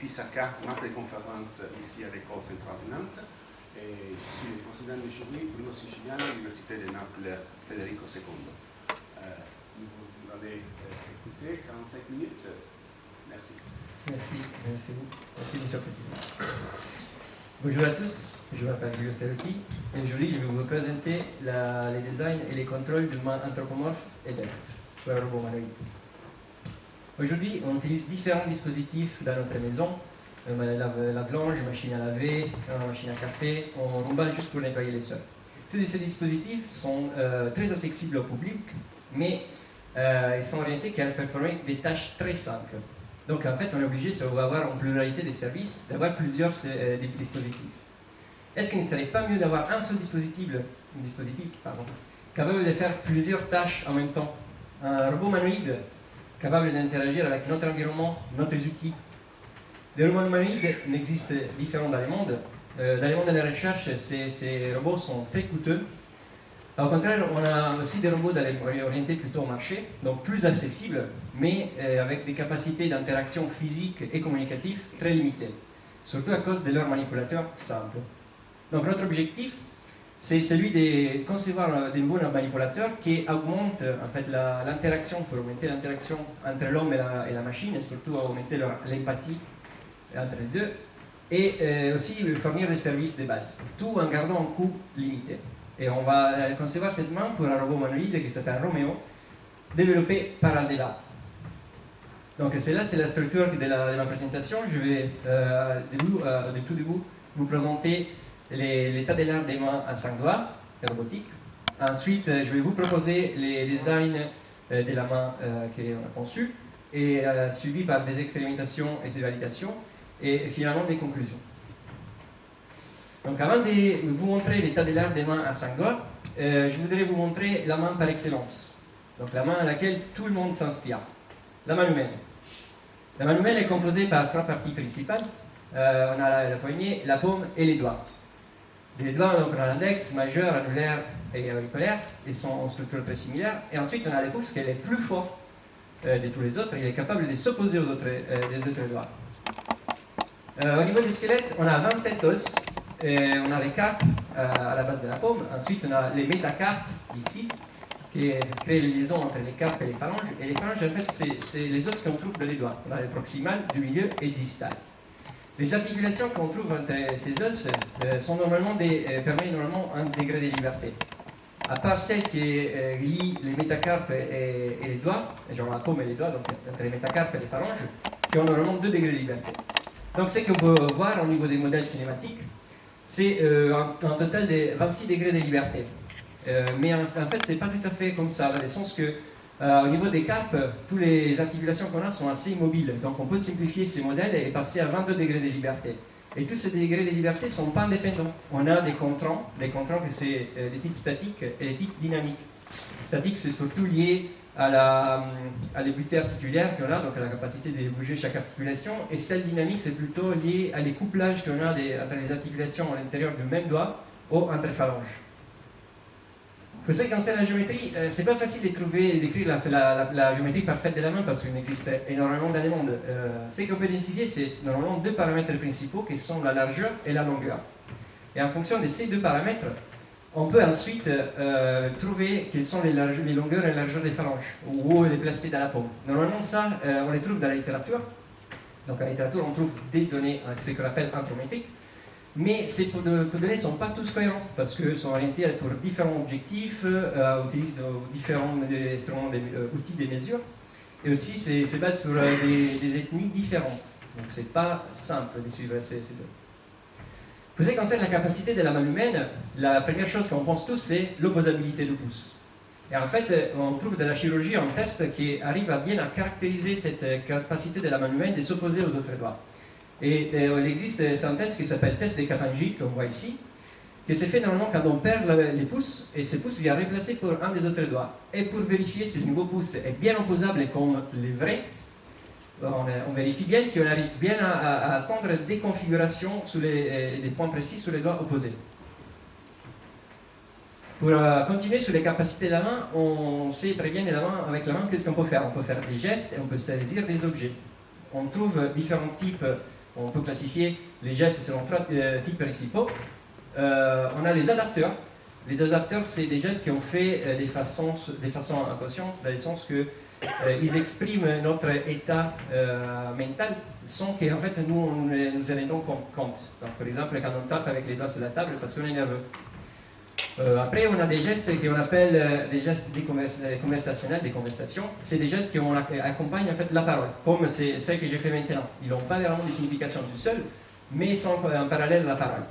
FISACA, maître de conférence ici à l'école centrale de Nantes. Et je suis le président du jury Bruno Siciliano de l'Université de Naples Federico II. Vous allez écouter 45 minutes. Merci. Merci Monsieur le Président. Bonjour à tous, je m'appelle Giulio Ceruti et aujourd'hui je vais vous présenter les designs et les contrôles de mains anthropomorphes et dextres pour un robot humanoïde. Aujourd'hui, on utilise différents dispositifs dans notre maison, la blanche, machine à laver, machine à café, on rumba juste pour nettoyer les sols. Tous ces dispositifs sont très accessibles au public, mais ils sont orientés qu'à performer des tâches très simples. Donc en fait, on est obligé, si on veut avoir une pluralité des services, d'avoir plusieurs dispositifs. Est-ce qu'il ne serait pas mieux d'avoir un seul dispositif capable de faire plusieurs tâches en même temps? Un robot humanoïde capable d'interagir avec notre environnement, notre outils. Des robots humanoïdes existent différents dans le monde. Dans le monde de la recherche, ces robots sont très coûteux. Au contraire, on a aussi des robots orientés plutôt au marché, donc plus accessibles, mais avec des capacités d'interaction physique et communicative très limitées, surtout à cause de leurs manipulateurs simples. Donc notre objectif, c'est celui de concevoir de nouveaux manipulateurs qui augmentent en fait, l'interaction, pour augmenter l'interaction entre l'homme et la machine, et surtout augmenter l'empathie entre les deux, et aussi fournir des services de base, tout en gardant un coût limité. Et on va concevoir cette main pour un robot humanoïde qui s'appelle Romeo, développé par Aldeva. Donc c'est la structure de ma présentation. Je vais de tout début vous présenter l'état de l'art des mains à 5 doigts, de robotique. Ensuite, je vais vous proposer les designs de la main qu'on a conçue, et suivi par des expérimentations et des validations, et finalement des conclusions. Donc avant de vous montrer l'état de l'art des mains à 5 doigts, je voudrais vous montrer la main par excellence. Donc la main à laquelle tout le monde s'inspire, la main humaine. La main humaine est composée par 3 parties principales. On a la poignée, la paume et les doigts. Les doigts, donc on a l'index, majeur, annulaire et auriculaire, ils sont en structure très similaire. Et ensuite on a le pouce qui est le plus fort de tous les autres, il est capable de s'opposer aux autres doigts. Au niveau du squelette, on a 27 os. On a les carpes à la base de la paume. Ensuite, on a les métacarpes ici, qui créent les liaisons entre les carpes et les phalanges. Et les phalanges, en fait, c'est les os qu'on trouve dans les doigts. On a le proximal, du milieu et distal. Les articulations qu'on trouve entre ces os permettent normalement un degré de liberté. À part celles qui lient les métacarpes et les doigts, genre la paume et les doigts, donc entre les métacarpes et les phalanges, qui ont normalement 2 degrés de liberté. Donc, ce qu'on peut voir au niveau des modèles cinématiques, c'est un total de 26 degrés de liberté. Mais en fait, ce n'est pas tout à fait comme ça, dans le sens que au niveau des carpes, toutes les articulations qu'on a sont assez immobiles. Donc on peut simplifier ces modèles et passer à 22 degrés de liberté. Et tous ces degrés de liberté ne sont pas indépendants. On a des contrants que c'est des types statiques et des types dynamiques. Statique, c'est surtout lié à l'ébutée articulaire qu'on a, donc à la capacité de bouger chaque articulation, et celle dynamique, c'est plutôt lié à les couplages qu'on a entre les articulations à l'intérieur du même doigt ou entre phalanges. Pour ce qui concerne la géométrie, c'est pas facile de trouver et d'écrire la géométrie parfaite de la main parce qu'il existe énormément dans le monde. Ce qu'on peut identifier, c'est normalement 2 paramètres principaux qui sont la largeur et la longueur. Et en fonction de ces 2 paramètres, on peut ensuite trouver quelles sont les longueurs et les largeurs des phalanges, où les placer dans la paume. Normalement, ça, on les trouve dans la littérature. Donc, dans la littérature, on trouve des données, ce qu'on appelle anthropométriques. Mais ces données ne sont pas tous cohérents, parce qu'elles sont orientées pour différents objectifs, utilisent différents outils de mesure, et aussi c'est basé sur des ethnies différentes. Donc, ce n'est pas simple de suivre ces données. Pour ce qui concerne la capacité de la main humaine, la première chose qu'on pense tous, c'est l'opposabilité du pouce. Et en fait, on trouve dans la chirurgie un test qui arrive à bien caractériser cette capacité de la main humaine de s'opposer aux autres doigts. Et il existe un test qui s'appelle test de Kaplan-G, qu'on voit ici, qui se fait normalement quand on perd les pouces, et ce pouce vient remplacer pour un des autres doigts. Et pour vérifier si le nouveau pouce est bien opposable comme le vrai, on vérifie bien qu'on arrive bien à attendre des configurations sur des points précis sur les doigts opposés. Pour continuer sur les capacités de la main, on sait très bien avec la main qu'est-ce qu'on peut faire. On peut faire des gestes et on peut saisir des objets. On trouve différents types On peut classifier les gestes selon trois types principaux. On a les adapteurs. Les adapteurs, c'est des gestes qui ont fait de façon inconsciente, dans le sens que ils expriment notre état mental sans qu'en fait nous en ayons compte. Donc, par exemple, quand on tape avec les doigts sur la table parce qu'on est nerveux. Après, on a des gestes qu'on appelle des gestes conversationnels, des conversations. C'est des gestes qui accompagnent en fait la parole, comme c'est celle que j'ai fait maintenant. Ils n'ont pas vraiment de signification tout seuls, mais ils sont en parallèle à la parole.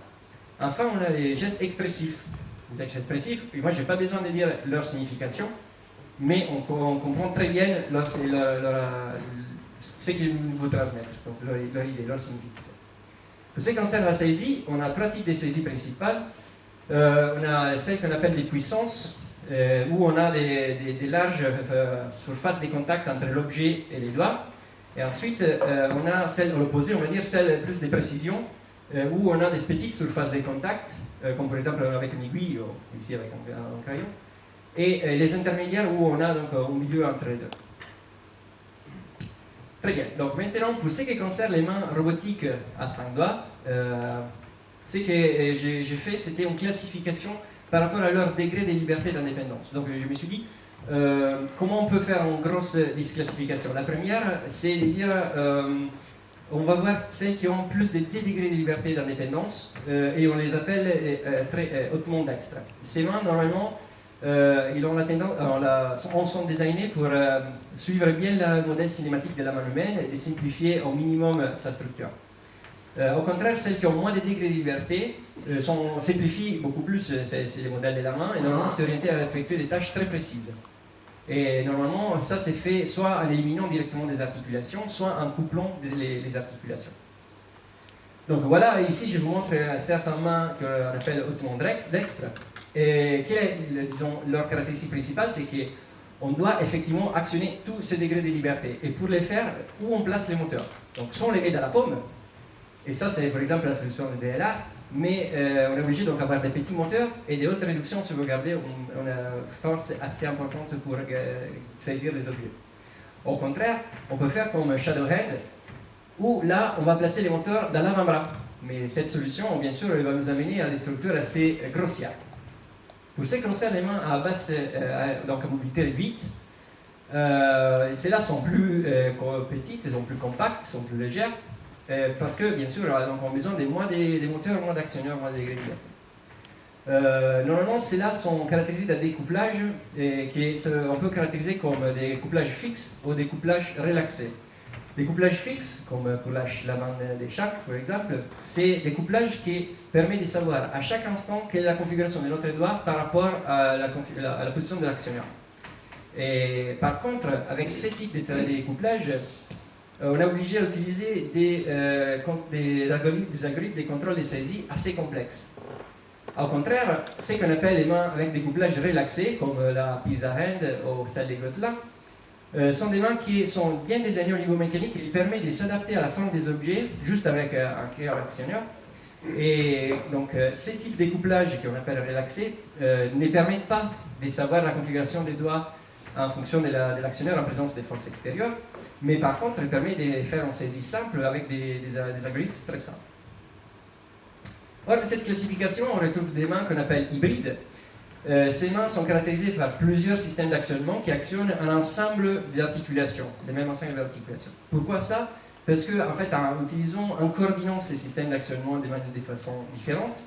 Enfin, on a les gestes expressifs. Les gestes expressifs, moi, je n'ai pas besoin de dire leur signification, mais on comprend très bien ce qu'ils vous transmettent, donc leur idée, leur signification. Pour ce qui concerne la saisie, on a trois types de saisies principales. On a celle qu'on appelle des puissances, où on a des larges surfaces de contact entre l'objet et les doigts. Et ensuite, on a celle, à l'opposé, on va dire celle plus de précision, où on a des petites surfaces de contact, comme par exemple avec une aiguille, ou ici avec un crayon. Et les intermédiaires, où on a donc au milieu entre les deux. Très bien. Donc maintenant, pour ce qui concerne les mains robotiques à 5 doigts, ce que j'ai fait, c'était une classification par rapport à leur degré de liberté d'indépendance. Donc je me suis dit, comment on peut faire une grosse classification? La première, c'est de dire, on va voir celles qui ont plus de 10 degrés de liberté d'indépendance, et on les appelle très hautement dextres. Ces mains, normalement, ils ont la tendance, sont designés pour suivre bien le modèle cinématique de la main humaine et de simplifier au minimum sa structure. Au contraire, celles qui ont moins de degrés de liberté simplifient beaucoup plus, c'est le modèle de la main, et normalement c'est orienté à effectuer des tâches très précises. Et normalement, ça c'est fait soit en éliminant directement des articulations, soit en couplant les articulations. Donc voilà, ici je vous montre certaines mains qu'on appelle hautement dextres. Et quelle est, disons, leur caractéristique principale, c'est qu'on doit effectivement actionner tous ces degrés de liberté. Et pour les faire, où on place les moteurs? Donc soit on les met dans la paume, et ça c'est par exemple la solution de DLR, mais on est obligé donc d'avoir des petits moteurs et des hautes réductions si vous regardez, on a une force assez importante pour saisir des objets. Au contraire, on peut faire comme Shadowhand, où là on va placer les moteurs dans l'avant-bras. Mais cette solution, bien sûr, elle va nous amener à des structures assez grossières. Pour ce qui concerne les mains à basse donc à mobilité réduite, celles-là sont plus petites, elles sont plus compactes, sont plus légères, parce que bien sûr, donc, on a besoin de moins des moteurs, moins d'actionneurs, moins de degrés de liberté. Normalement, celles-là sont caractérisées d'un découplage qu'on peut caractériser comme des couplages fixes ou des couplages relaxés. Les couplages fixes, comme pour la main des chats, par exemple, c'est des couplages qui permettent de savoir à chaque instant quelle est la configuration de notre doigt par rapport à la position de l'actionneur. Et par contre, avec ce type de couplage, on est obligé d'utiliser des algorithmes de contrôle de saisie assez complexes. Au contraire, ce qu'on appelle les mains avec des couplages relaxés, comme la Pizza Hand ou celle de Gosselin, sont des mains qui sont bien designées au niveau mécanique et qui permettent de s'adapter à la forme des objets juste avec un cœur actionneur. Et donc ces types de couplages qu'on appelle relaxés ne permettent pas de savoir la configuration des doigts en fonction de l'actionneur en présence des forces extérieures, mais par contre, elle permet de faire une saisie simple avec des algorithmes très simples. Hors de cette classification, on retrouve des mains qu'on appelle hybrides. Ces mains sont caractérisées par plusieurs systèmes d'actionnement qui actionnent un ensemble d'articulations, les mêmes ensembles d'articulations. Pourquoi ça? Parce qu'en fait, en coordinant ces systèmes d'actionnement de façon différente,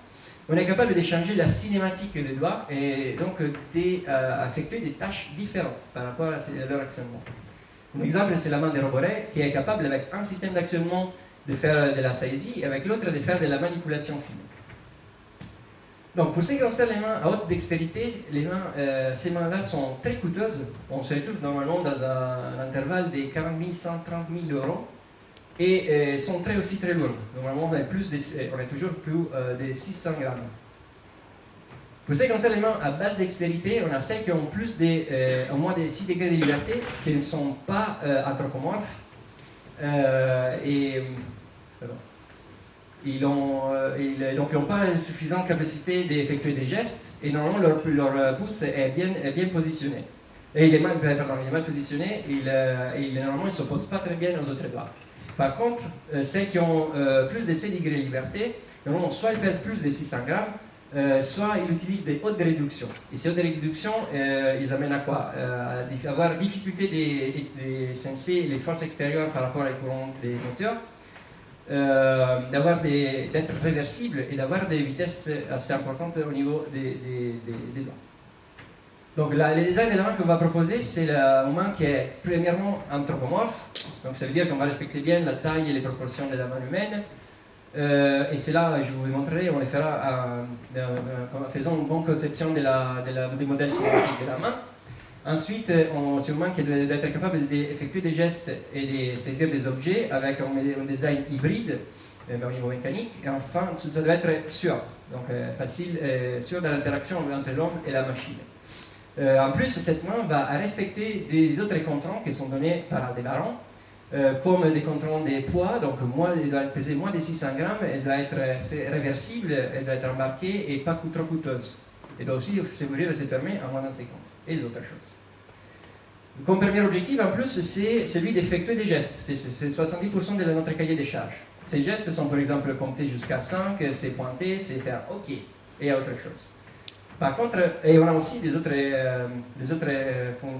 on est capable d'échanger la cinématique des doigts et donc d'effectuer des tâches différentes par rapport à leur actionnement. Un exemple, c'est la main de Roboret qui est capable, avec un système d'actionnement, de faire de la saisie et avec l'autre de faire de la manipulation fine. Donc, pour ce qui concerne les mains à haute dextérité, ces mains-là sont très coûteuses. On se retrouve normalement dans un intervalle de 40 000, 130 000 euros et sont aussi très lourdes. Normalement, on est toujours plus de 600 grammes. Pour ce qui concerne les mains à basse dextérité, on a celles qui ont au moins de 6 degrés de liberté, qui ne sont pas anthropomorphes. Ils n'ont pas une suffisante capacité d'effectuer des gestes et normalement leur pouce est bien positionné. Et il est mal positionné et normalement il ne s'oppose pas très bien aux autres doigts. Par contre, celles qui ont plus de 6 degrés de liberté, normalement, soit ils pèsent plus de 600 grammes, soit ils utilisent des hautes de réduction. Et ces hautes de réduction, ils amènent à quoi? À avoir difficulté de senser les forces extérieures par rapport aux courants des moteurs, d'être réversible et d'avoir des vitesses assez importantes au niveau des doigts. Donc le design de la main qu'on va proposer, c'est une main qui est premièrement anthropomorphe, donc ça veut dire qu'on va respecter bien la taille et les proportions de la main humaine, et c'est là, je vous montrerai, on le fera en faisant une bonne conception des modèles cinématiques de la main. Ensuite, c'est une main qui doit être capable d'effectuer des gestes et de saisir des objets avec un design hybride, mais au niveau mécanique, et enfin, ça doit être sûr, donc facile, sûr de l'interaction entre l'homme et la machine. En plus, cette main va respecter des autres contrôles qui sont donnés par des barons, comme des contrôles des poids, donc elle doit peser moins de 600 grammes, elle doit être réversible, elle doit être embarquée et pas trop coûteuse. Elle doit aussi s'ouvrir et se fermer en moins d'un seconde, et des autres choses. Comme premier objectif, en plus, c'est celui d'effectuer des gestes. C'est 70% de notre cahier des charges. Ces gestes sont par exemple compter jusqu'à 5, c'est pointer, c'est faire OK, et autre chose. Par contre, et on a aussi des autres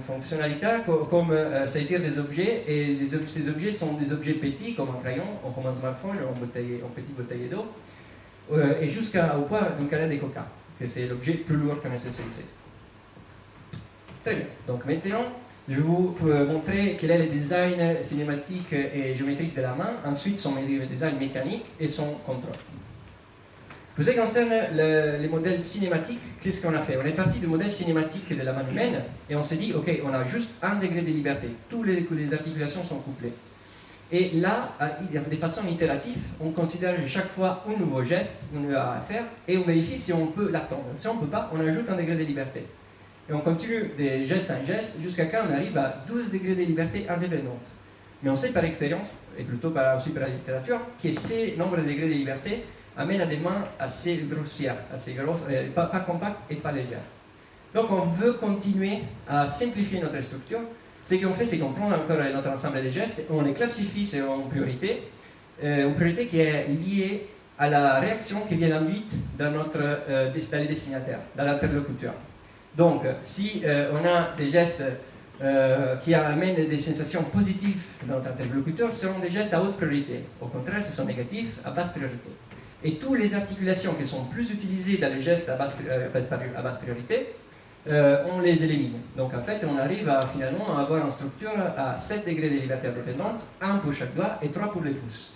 fonctionnalités comme saisir des objets, et ces objets sont des objets petits comme un crayon, comme un smartphone, une petite bouteille d'eau, et jusqu'au poids d'une canette de coca, que c'est l'objet plus lourd qu'on ait spécialisé. Très bien, donc maintenant, je vais vous montrer quel est le design cinématique et géométrique de la main, ensuite son design mécanique et son contrôle. Pour ce qui concerne les modèles cinématiques, qu'est-ce qu'on a fait? On est parti du modèle cinématique de la main humaine et on s'est dit, ok, on a juste 1 degré de liberté, toutes les articulations sont couplées. Et là, de façon itérative, on considère chaque fois un nouveau geste qu'on a à faire et on vérifie si on peut l'attendre. Si on ne peut pas, on ajoute 1 degré de liberté. Et on continue de geste en geste jusqu'à quand on arrive à 12 degrés de liberté indépendante. Mais on sait par expérience, et plutôt aussi par la littérature, que ces nombres de degrés de liberté amènent à des mains assez grossières, assez grosses, pas compactes et pas légères. Donc on veut continuer à simplifier notre structure. Ce qu'on fait, c'est qu'on prend encore notre ensemble de gestes et on les classifie selon une priorité qui est liée à la réaction qui vient induite dans les destinataires, dans l'interlocuteur. Donc, si on a des gestes qui amènent des sensations positives dans notre interlocuteur, ce seront des gestes à haute priorité. Au contraire, ce sont négatifs à basse priorité. Et toutes les articulations qui sont plus utilisées dans les gestes à basse priorité, on les élimine. Donc en fait, on arrive finalement à avoir une structure à 7 degrés de liberté indépendante, 1 pour chaque doigt et 3 pour les pouces.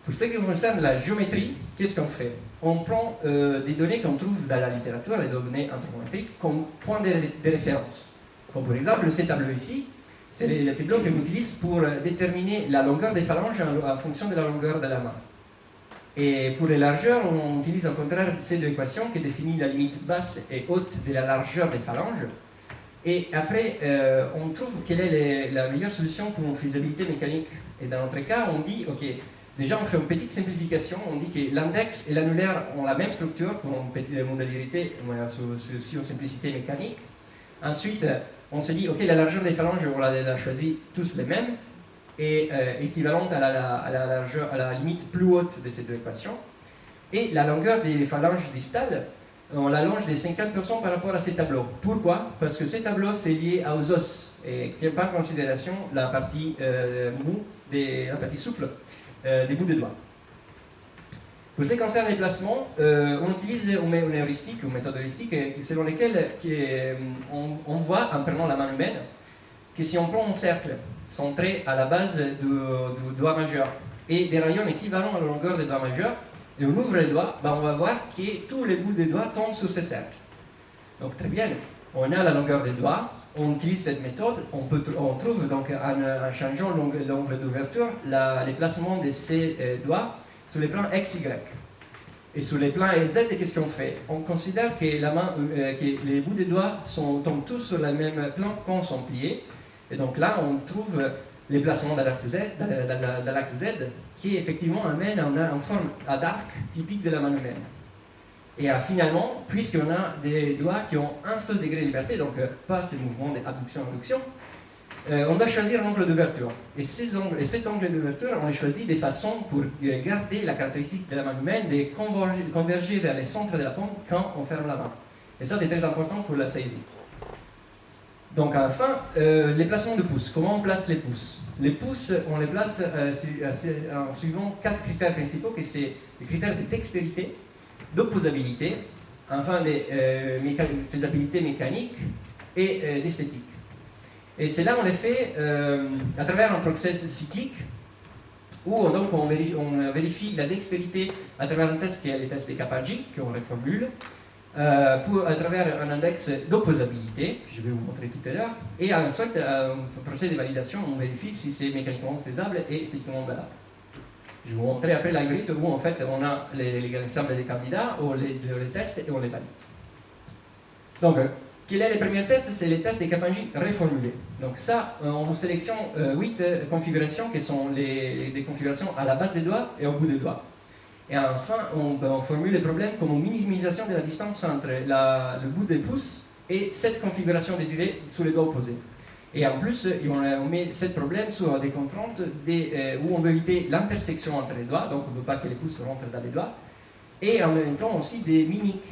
Pour ce qui concerne la géométrie, qu'est-ce qu'on fait? On prend des données qu'on trouve dans la littérature, des données anthropométriques, comme point de référence. Comme par exemple, ce tableau ici, c'est le tableau qu'on utilise pour déterminer la longueur des phalanges en fonction de la longueur de la main. Et pour les largeurs, on utilise au contraire ces deux équations qui définissent la limite basse et haute de la largeur des phalanges. Et après, on trouve quelle est la meilleure solution pour une faisabilité mécanique. Et dans notre cas, on dit, ok, déjà on fait une petite simplification, on dit que l'index et l'annulaire ont la même structure pour une modalité, sur simplicité mécanique. Ensuite, on s'est dit, ok, la largeur des phalanges, on l'a choisi tous les mêmes, et équivalente à la limite plus haute de ces deux équations. Et la longueur des phalanges distales, on l'allonge de 50% par rapport à ces tableaux. Pourquoi? Parce que ces tableaux, c'est lié aux os et ne tient pas en considération la partie la partie souple des bouts de doigts. Pour ce qui concerne les placements, on utilise une heuristique, une méthode heuristique selon laquelle on voit, en prenant la main humaine, que si on prend un cercle centré à la base du doigt majeur et des rayons équivalents à la longueur des doigts majeurs, et on ouvre les doigts, on va voir que tous les bouts des doigts tombent sur ce cercle. Donc très bien, on a la longueur des doigts, on utilise cette méthode, on trouve donc en changeant l'angle d'ouverture les placements de ces doigts sur les plans X, Y. Et sur les plans Z, qu'est-ce qu'on fait? On considère que que les bouts des doigts tombent tous sur le même plan quand ils sont pliés. Et donc là, on trouve les placements de l'axe Z qui effectivement amène en forme d'arc typique de la main humaine. Et finalement, puisqu'on a des doigts qui ont un seul degré de liberté, donc pas ces mouvements d'abduction-abduction, on doit choisir un angle d'ouverture. Et cet angle d'ouverture, on les choisit de façon pour garder la caractéristique de la main humaine de converger vers le centre de la paume quand on ferme la main. Et ça, c'est très important pour la saisie. Donc, enfin, les placements de pouces. Comment on place les pouces? Les pouces, on les place en suivant 4 critères principaux, que c'est les critères de dextérité, d'opposabilité, enfin de faisabilité mécanique et d'esthétique. Et c'est là on les fait à travers un process cyclique où donc on vérifie la dextérité à travers un test qui est le test de Capaggi, qu'on reformule, à travers un index d'opposabilité, que je vais vous montrer tout à l'heure, et ensuite un procès de validation, on vérifie si c'est mécaniquement faisable et esthétiquement valable. Je vais vous montrer après l'algorithme où en fait on a l'ensemble des candidats, on les teste et on les valide. Donc, quel est le premier test? C'est les tests des Capaggi reformulés. Donc ça, on sélectionne 8 configurations qui sont des configurations à la base des doigts et au bout des doigts. Et enfin, on formule les problèmes comme une minimisation de la distance entre le bout des pouces et cette configuration désirée sous les doigts opposés. Et en plus, on met 7 problèmes sur des contraintes où on veut éviter l'intersection entre les doigts, donc on ne veut pas que les pouces rentrent dans les doigts, et en même temps aussi des mimiques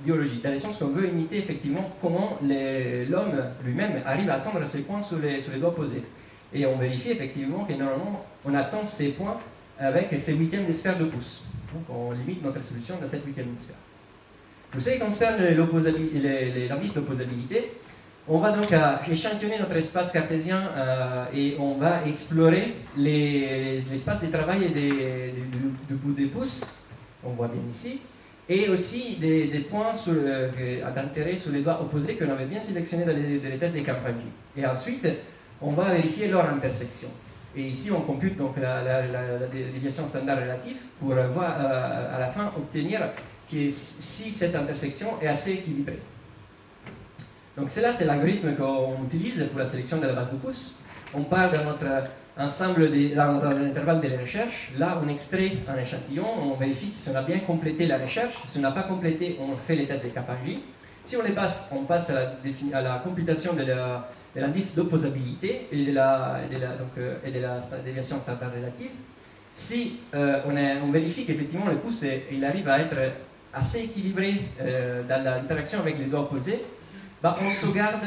biologiques, dans le sens qu'on veut imiter effectivement comment l'homme lui-même arrive à atteindre ces points sur les doigts opposés. Et on vérifie effectivement que normalement on atteint ces points avec ces huitièmes de sphère de pouce. Donc on limite notre solution dans cette huitième de sphère. Pour ce qui concerne l'indice d'opposabilité, on va donc échantillonner notre espace cartésien et on va explorer l'espace de travail du bout des pouces, on voit bien ici, et aussi des points d'intérêt sur les doigts opposés que l'on avait bien sélectionnés dans les tests des Capaggi. Et ensuite, on va vérifier leur intersection. Et ici, on compute donc la déviation standard relative pour voir à la fin obtenir si cette intersection est assez équilibrée. Donc cela, c'est l'algorithme qu'on utilise pour la sélection de la base de pouce. On part dans notre ensemble dans un intervalle de la recherche. Là, on extrait un échantillon, on vérifie si on a bien complété la recherche. Si on n'a pas complété, on fait les tests de Capaggi. Si on les passe, on passe à la computation de l'indice d'opposabilité et de la déviation standard relative. Si on vérifie qu'effectivement le pouce il arrive à être assez équilibré dans l'interaction avec les doigts opposés, on sauvegarde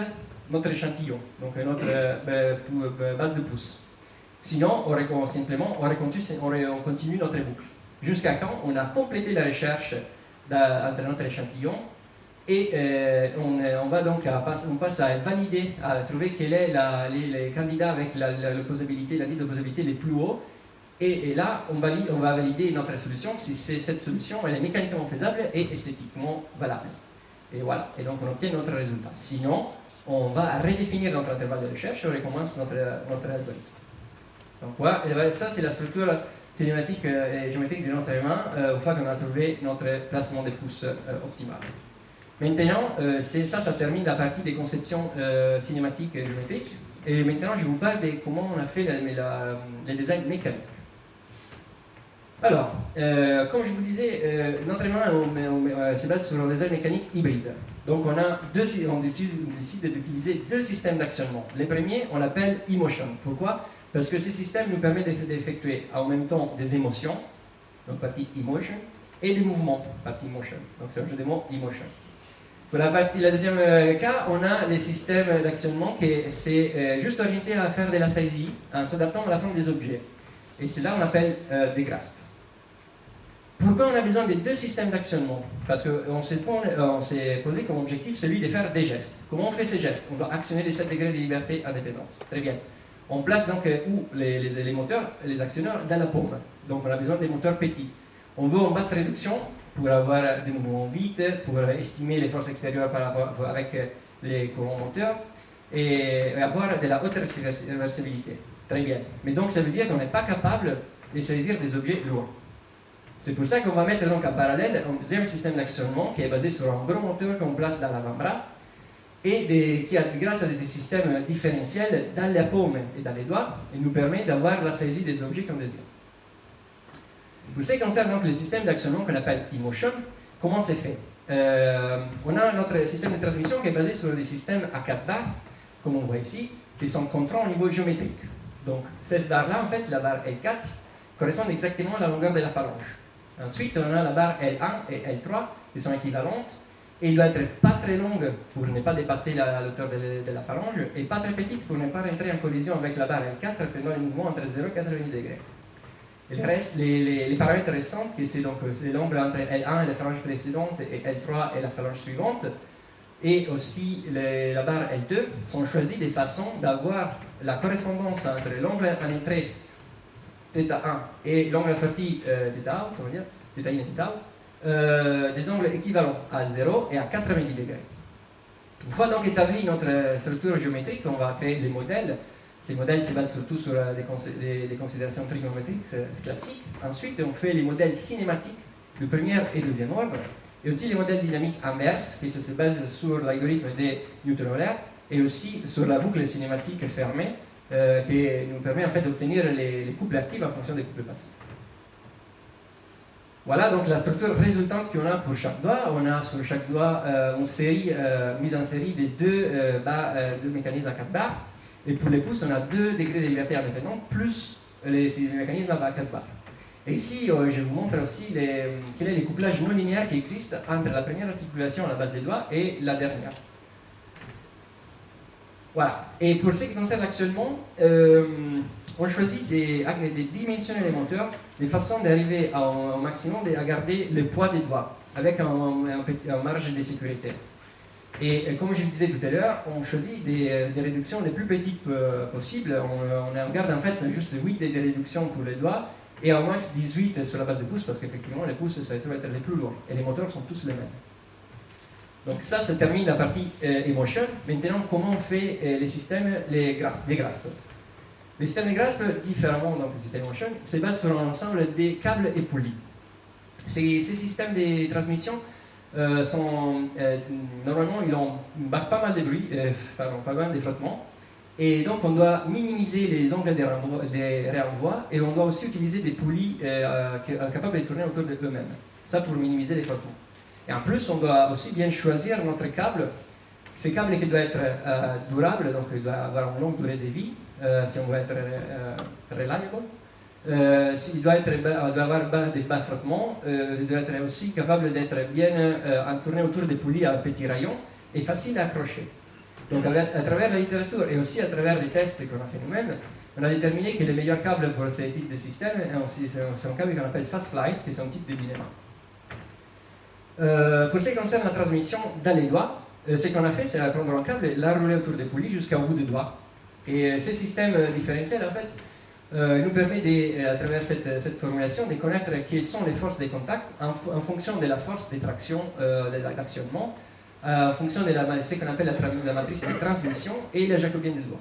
notre échantillon, donc notre base de pouce. Sinon, on continue notre boucle. Jusqu'à quand on a complété la recherche entre notre échantillon et on passe à valider, à trouver quel est les candidats avec l'indice d'opposabilité les plus hauts. Et là, on va valider notre solution si cette solution elle est mécaniquement faisable et esthétiquement valable. Et voilà, et donc on obtient notre résultat. Sinon, on va redéfinir notre intervalle de recherche et on recommence notre algorithme. Donc voilà, ça c'est la structure cinématique et géométrique de notre main une fois qu'on a trouvé notre placement des pouces optimal. Maintenant, ça termine la partie des conceptions cinématiques et géométriques. Et maintenant, je vous parle de comment on a fait les designs mécaniques. Alors, comme je vous disais, notre main se base sur un design mécanique hybride. Donc on décide d'utiliser 2 systèmes d'actionnement. Le premier, on l'appelle e-motion. Pourquoi? Parce que ce système nous permet d'effectuer en même temps des émotions, donc partie e-motion, et des mouvements, partie motion. Donc c'est un jeu de mots e-motion. Pour le deuxième cas, on a les systèmes d'actionnement qui c'est juste orienté à faire de la saisie en s'adaptant à la forme des objets. Et c'est là qu'on appelle des grasps. Pourquoi on a besoin de 2 systèmes d'actionnement? Parce qu'on s'est posé comme objectif celui de faire des gestes. Comment on fait ces gestes? On doit actionner les 7 degrés de liberté indépendante. Très bien. On place donc les moteurs, les actionneurs dans la paume. Donc on a besoin des moteurs petits. On veut en basse réduction pour avoir des mouvements vite, pour estimer les forces extérieures avec les courants moteurs et avoir de la haute réversibilité. Très bien. Mais donc ça veut dire qu'on n'est pas capable de saisir des objets lourds. C'est pour ça qu'on va mettre donc en parallèle un deuxième système d'actionnement qui est basé sur un gros moteur qu'on place dans l'avant-bras et qui, grâce à des systèmes différentiels dans la paume et dans les doigts, il nous permet d'avoir la saisie des objets qu'on désire. Pour ce qui concerne donc le système d'actionnement qu'on appelle e-motion, comment c'est fait? On a notre système de transmission qui est basé sur des systèmes à 4 barres, comme on voit ici, qui sont contraints au niveau géométrique. Donc cette barre-là, en fait, la barre L4, correspond exactement à la longueur de la phalange. Ensuite, on a la barre L1 et L3 qui sont équivalentes et il doit être pas très longue pour ne pas dépasser la hauteur de la phalange et pas très petite pour ne pas rentrer en collision avec la barre L4 pendant les mouvements entre 0 et 90 degrés. Et le reste, les paramètres restants, c'est l'angle entre L1 et la phalange précédente et L3 et la phalange suivante, et aussi la barre L2 sont choisis de façon d'avoir la correspondance entre l'angle en entrée θ1 et l'angle en sortie θout, on va dire, θin et θout, des angles équivalents à 0 et à 90 degrés. Une fois donc établi notre structure géométrique, on va créer des modèles. Ces modèles se basent surtout sur des considérations trigonométriques classiques. Ensuite, on fait les modèles cinématiques de premier et deuxième ordre, et aussi les modèles dynamiques inverses, qui se basent sur l'algorithme des Newton-Euler, et aussi sur la boucle cinématique fermée, qui nous permet en fait d'obtenir les couples actifs en fonction des couples passifs. Voilà donc la structure résultante qu'on a pour chaque doigt. On a sur chaque doigt une mise en série des deux mécanismes à 4 barres. Et pour les pouces, on a 2 degrés de liberté indépendants plus les mécanismes à 4 barres. Et ici, je vous montre aussi quel est le couplage non linéaire qui existe entre la première articulation à la base des doigts et la dernière. Voilà. Et pour ce qui concerne actuellement, on choisit des dimensionner les moteurs de façon d'arriver au maximum à garder le poids des doigts avec un marge de sécurité. Et comme je le disais tout à l'heure, on choisit des réductions les plus petites possibles. On garde en fait juste 8 des réductions pour les doigts et au max 18 sur la base des pouces parce qu'effectivement les pouces ça va être les plus lourds et les moteurs sont tous les mêmes. Donc ça se termine la partie Emotion. Maintenant, comment on fait les systèmes des grasps. Les systèmes de grasp, différemment donc du système Emotion, se basent sur un ensemble des câbles et poulies. Ces systèmes de transmission normalement, ils ont pas mal de bruit, pas mal de frottements. Et donc, on doit minimiser les angles des réenvois et on doit aussi utiliser des poulies capables de tourner autour d'eux-mêmes. Ça pour minimiser les frottements. Et en plus, on doit aussi bien choisir notre câble. Ces câbles qui doivent être durables, donc il doit avoir une longue durée de vie, si on veut être reliable. Il doit avoir des bas frottements, il doit être aussi capable d'être bien tourné autour des poulies à petits rayons et facile à accrocher. Donc à travers la littérature et aussi à travers les tests qu'on a fait nous-mêmes, on a déterminé que les meilleurs câbles pour ce type de système sont un câble qu'on appelle Fast Flight, qui est un type de binema. Pour ce qui concerne la transmission dans les doigts, ce qu'on a fait, c'est prendre un câble et l'enrouler autour des poulies jusqu'au bout des doigts. Et ce système différentiel, en fait, nous permet, à travers cette formulation, de connaître quelles sont les forces de contact en fonction de la force de traction de l'actionnement, en fonction de ce qu'on appelle la matrice de transmission et la jacobienne du doigt.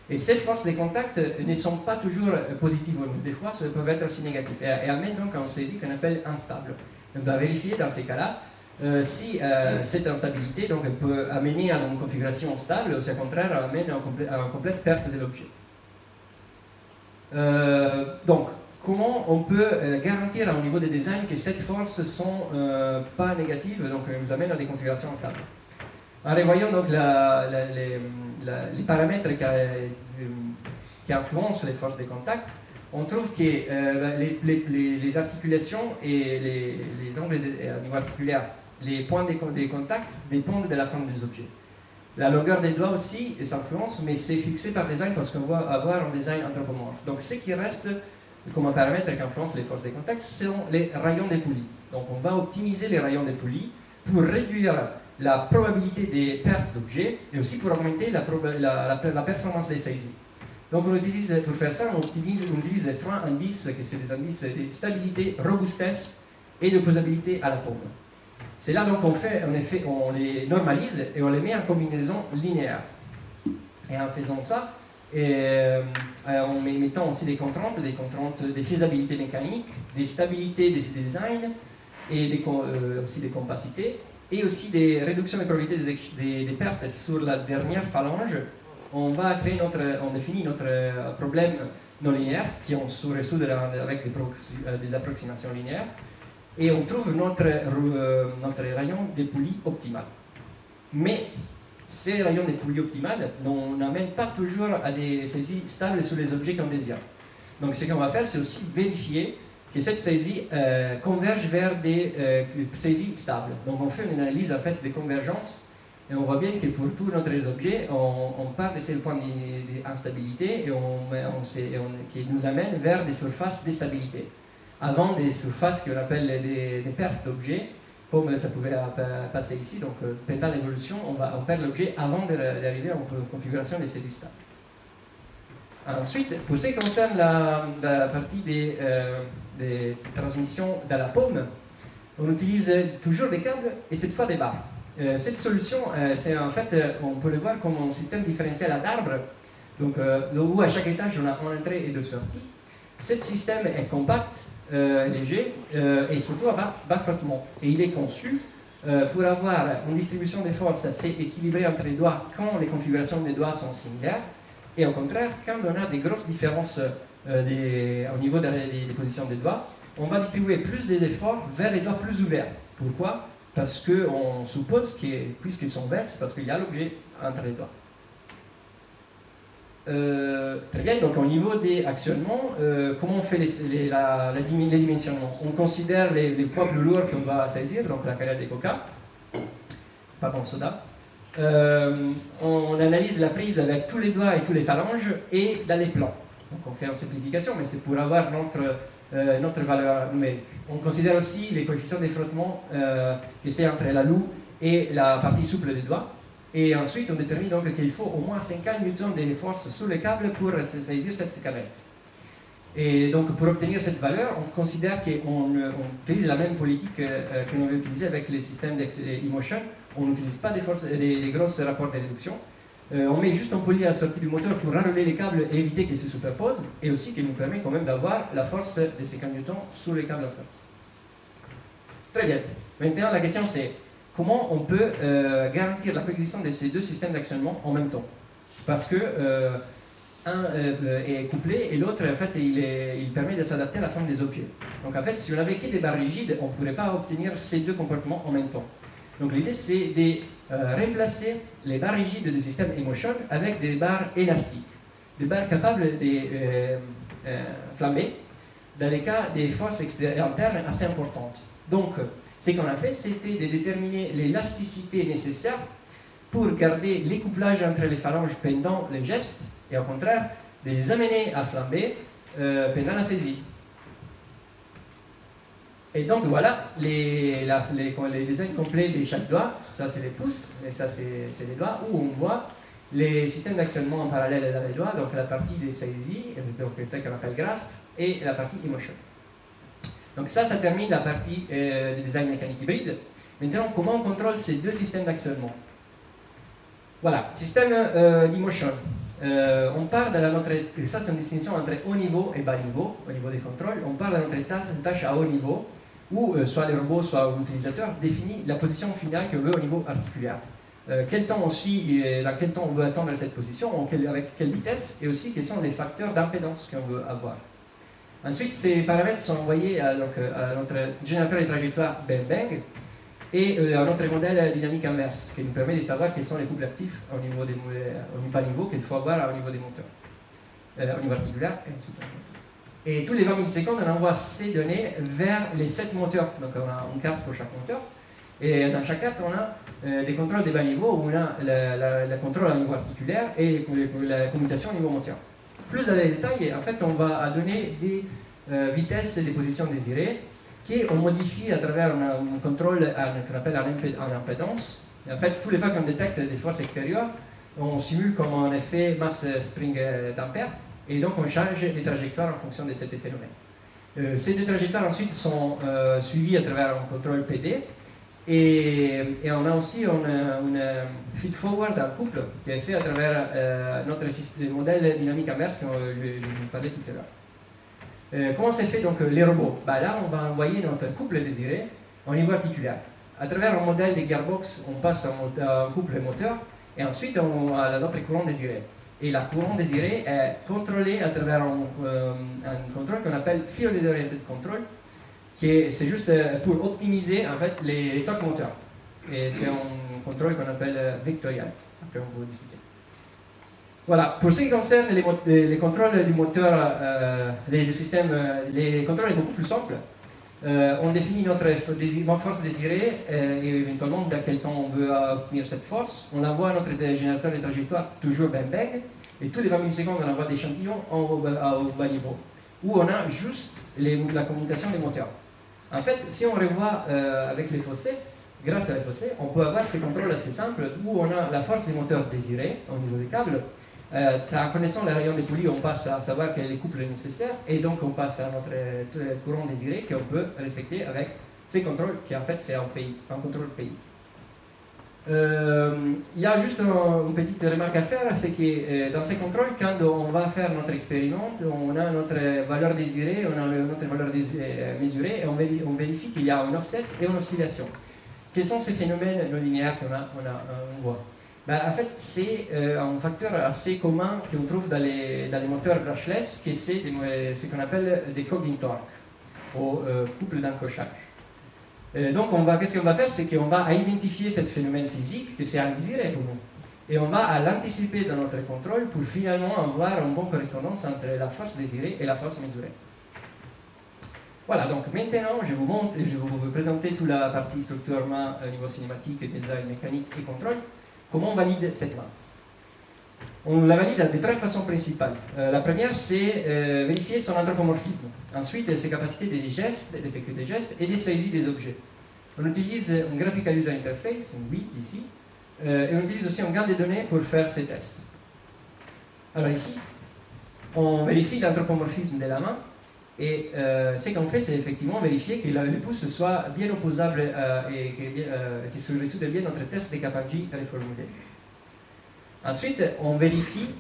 Et ces forces de contact ne sont pas toujours positives, des fois, elles peuvent être aussi négatives et amènent donc à une saisie qu'on appelle instable. On doit vérifier dans ces cas-là si cette instabilité donc, elle peut amener à une configuration stable ou si au contraire amène à une complète perte de l'objet. Donc, comment on peut garantir au niveau des designs que ces forces ne sont pas négatives, donc nous amènent à des configurations stables. En revoyant donc les paramètres qui influencent les forces de contact, on trouve que les articulations et les angles au niveau articulaire, les points de contact dépendent de la forme des objets. La longueur des doigts aussi s'influence, mais c'est fixé par design parce qu'on va avoir un design anthropomorphe. Donc ce qui reste comme un paramètre qui influence les forces de contact sont les rayons des poulies. Donc on va optimiser les rayons des poulies pour réduire la probabilité des pertes d'objets et aussi pour augmenter la performance des saisies. Donc on utilise, pour faire ça, on utilise 3 indices, qui sont des indices de stabilité, robustesse et de posabilité à la paume. C'est là donc on les normalise et on les met en combinaison linéaire. Et en faisant ça, en mettant aussi des contraintes de faisabilité mécanique, des stabilités des designs, et aussi des capacités, et aussi des réductions des probabilités des pertes sur la dernière phalange, on définit notre problème non linéaire, qui on se résout avec des approximations linéaires, et on trouve notre rayon des poulies optimal. Mais ces rayons des poulies optimales n'amènent pas toujours à des saisies stables sur les objets qu'on désire. Donc ce qu'on va faire, c'est aussi vérifier que cette saisie converge vers des saisies stables. Donc on fait une analyse en fait de convergence et on voit bien que pour tous nos objets, on part de ces points d'instabilité et qui nous amène vers des surfaces de stabilité. Avant des surfaces qu'on appelle des pertes d'objets, comme ça pouvait passer ici. Donc pendant l'évolution, on perd l'objet avant d'arriver en configuration de saisie stable. Ensuite, pour ce qui concerne la partie des transmissions dans la paume, on utilise toujours des câbles et cette fois des barres. Cette solution, c'est en fait, on peut le voir comme un système différentiel d'arbre, donc où à chaque étage on a une entrée et deux sorties. Ce système est compact, léger et surtout à bas frottement. Et il est conçu pour avoir une distribution des forces assez équilibrée entre les doigts quand les configurations des doigts sont similaires. Et au contraire, quand on a des grosses différences au niveau des positions des doigts, on va distribuer plus des efforts vers les doigts plus ouverts. Pourquoi? Parce qu'on suppose que, puisqu'ils sont ouverts, c'est parce qu'il y a l'objet entre les doigts. Très bien, donc au niveau des actionnements, comment on fait les dimensionnements? On considère les poids plus lourds qu'on va saisir, donc la canette des coca, pardon, soda. On analyse la prise avec tous les doigts et tous les phalanges et dans les plans. Donc on fait une simplification, mais c'est pour avoir notre valeur numérique. On considère aussi les coefficients de frottement que c'est entre la loue et la partie souple des doigts. Et ensuite, on détermine donc qu'il faut au moins 50 newtons de force sur le câble pour saisir cette canette. Et donc, pour obtenir cette valeur, on considère qu'on utilise la même politique que l'on avait utilisée avec les systèmes d'e-motion. On n'utilise pas des grosses rapports de réduction. On met juste un poli à la sortie du moteur pour enrouler les câbles et éviter qu'ils se superposent, et aussi qui nous permet quand même d'avoir la force de 50 newtons sur les câbles en sortie. Très bien. Maintenant, la question c'est comment on peut garantir la coexistence de ces deux systèmes d'actionnement en même temps? Parce que un est couplé et l'autre, en fait, il permet de s'adapter à la forme des objets. Donc, en fait, si on avait que des barres rigides, on ne pourrait pas obtenir ces deux comportements en même temps. Donc, l'idée, c'est de remplacer les barres rigides du système e-motion avec des barres élastiques, des barres capables de flamber dans les cas des forces internes assez importantes. Donc, ce qu'on a fait, c'était de déterminer l'élasticité nécessaire pour garder les couplages entre les phalanges pendant les gestes et au contraire, de les amener à flamber pendant la saisie. Et donc voilà les designs complets de chaque doigt. Ça c'est les pouces, et ça c'est les doigts, où on voit les systèmes d'actionnement en parallèle dans les doigts, donc la partie des saisies, donc celle qu'on appelle grasp, et la partie e-motion. Donc ça termine la partie du design mécanique hybride. Maintenant, comment on contrôle ces deux systèmes d'actionnement? Voilà, système d'e-motion. On part de notre, ça c'est une distinction entre haut niveau et bas niveau, au niveau des contrôles. On part de notre tâche à haut niveau, où soit le robot, soit l'utilisateur définit la position finale qu'on veut au niveau articulaire. Quel temps aussi, dans quel temps on veut attendre cette position, avec quelle vitesse, et aussi quels sont les facteurs d'impédance qu'on veut avoir. Ensuite, ces paramètres sont envoyés à notre générateur de trajectoire Bang et à notre modèle dynamique inverse, qui nous permet de savoir quels sont les couples actifs au niveau qu'il faut avoir au niveau des moteurs, au niveau articulaire et ensuite. Et tous les 20 millisecondes, on envoie ces données vers les 7 moteurs. Donc on a une carte pour chaque moteur. Et dans chaque carte, on a des contrôles de bas niveau, où on a le contrôle au niveau articulaire et la commutation au niveau moteur. Plus dans les détails, en fait, on va donner des vitesses et des positions désirées qu'on modifie à travers un contrôle qu'on appelle en impédance. Et en fait, toutes les fois qu'on détecte des forces extérieures, on simule comme un effet mass spring d'ampère, et donc on change les trajectoires en fonction de cet phénomène. Ces deux trajectoires ensuite sont suivies à travers un contrôle PD, et on a aussi une feed-forward, un couple, qui est fait à travers notre modèle dynamique inverse dont je vous parlais tout à l'heure. Comment c'est fait donc les robots? Là, on va envoyer notre couple désiré au niveau articulaire. À travers un modèle de gearbox, on passe un couple moteur, et ensuite on a notre courant désiré. Et la courant désirée est contrôlée à travers un contrôle qu'on appelle Field Oriented Control, c'est juste pour optimiser en fait les torques moteurs. Et c'est un contrôle qu'on appelle vectoriel. Après, on va discuter. Voilà, pour ce qui concerne les contrôles du moteur, les systèmes, les contrôles est beaucoup plus simple. On définit notre force désirée et éventuellement dans quel temps on veut obtenir cette force. On envoie notre générateur de trajectoire toujours bang, et tous les 20 millisecondes on envoie des échantillons au bas niveau, où on a juste la communication des moteurs. En fait, si on revoit avec les fossés, grâce à les fossés, on peut avoir ces contrôles assez simples où on a la force des moteurs désirée au niveau des câbles. En connaissant les rayons des poulies, on passe à savoir quel est le couple nécessaire et donc on passe à notre courant désiré qu'on peut respecter avec ces contrôles qui en fait c'est un contrôle pays. Il y a juste une petite remarque à faire, c'est que dans ces contrôles, quand on va faire notre expériment, on a notre valeur désirée, on a notre valeur mesurée et on vérifie qu'il y a un offset et une oscillation. Quels sont ces phénomènes non linéaires qu'on voit? En fait, c'est un facteur assez commun qu'on trouve dans les moteurs brushless, qui c'est ce qu'on appelle des coupling torque, ou couple d'encochage. Donc, qu'est-ce qu'on va faire? C'est qu'on va identifier ce phénomène physique, que c'est indésiré pour nous, et on va l'anticiper dans notre contrôle pour finalement avoir une bonne correspondance entre la force désirée et la force mesurée. Voilà, donc maintenant, je vais vous présenter toute la partie structurement au niveau cinématique, design, mécanique et contrôle. Comment on valide cette main? On la valide de 3 façons principales. La première, c'est vérifier son anthropomorphisme. Ensuite, ses capacités des gestes, d'effectuer des gestes et des saisies des objets. On utilise un Graphical User Interface, un GUI ici, et on utilise aussi un GAN de données pour faire ces tests. Alors ici, on vérifie l'anthropomorphisme de la main, et ce qu'on fait, c'est effectivement vérifier que le pouce soit bien opposable et qu'il se résout bien notre test de Kaplan-G reformulé. Ensuite, on vérifie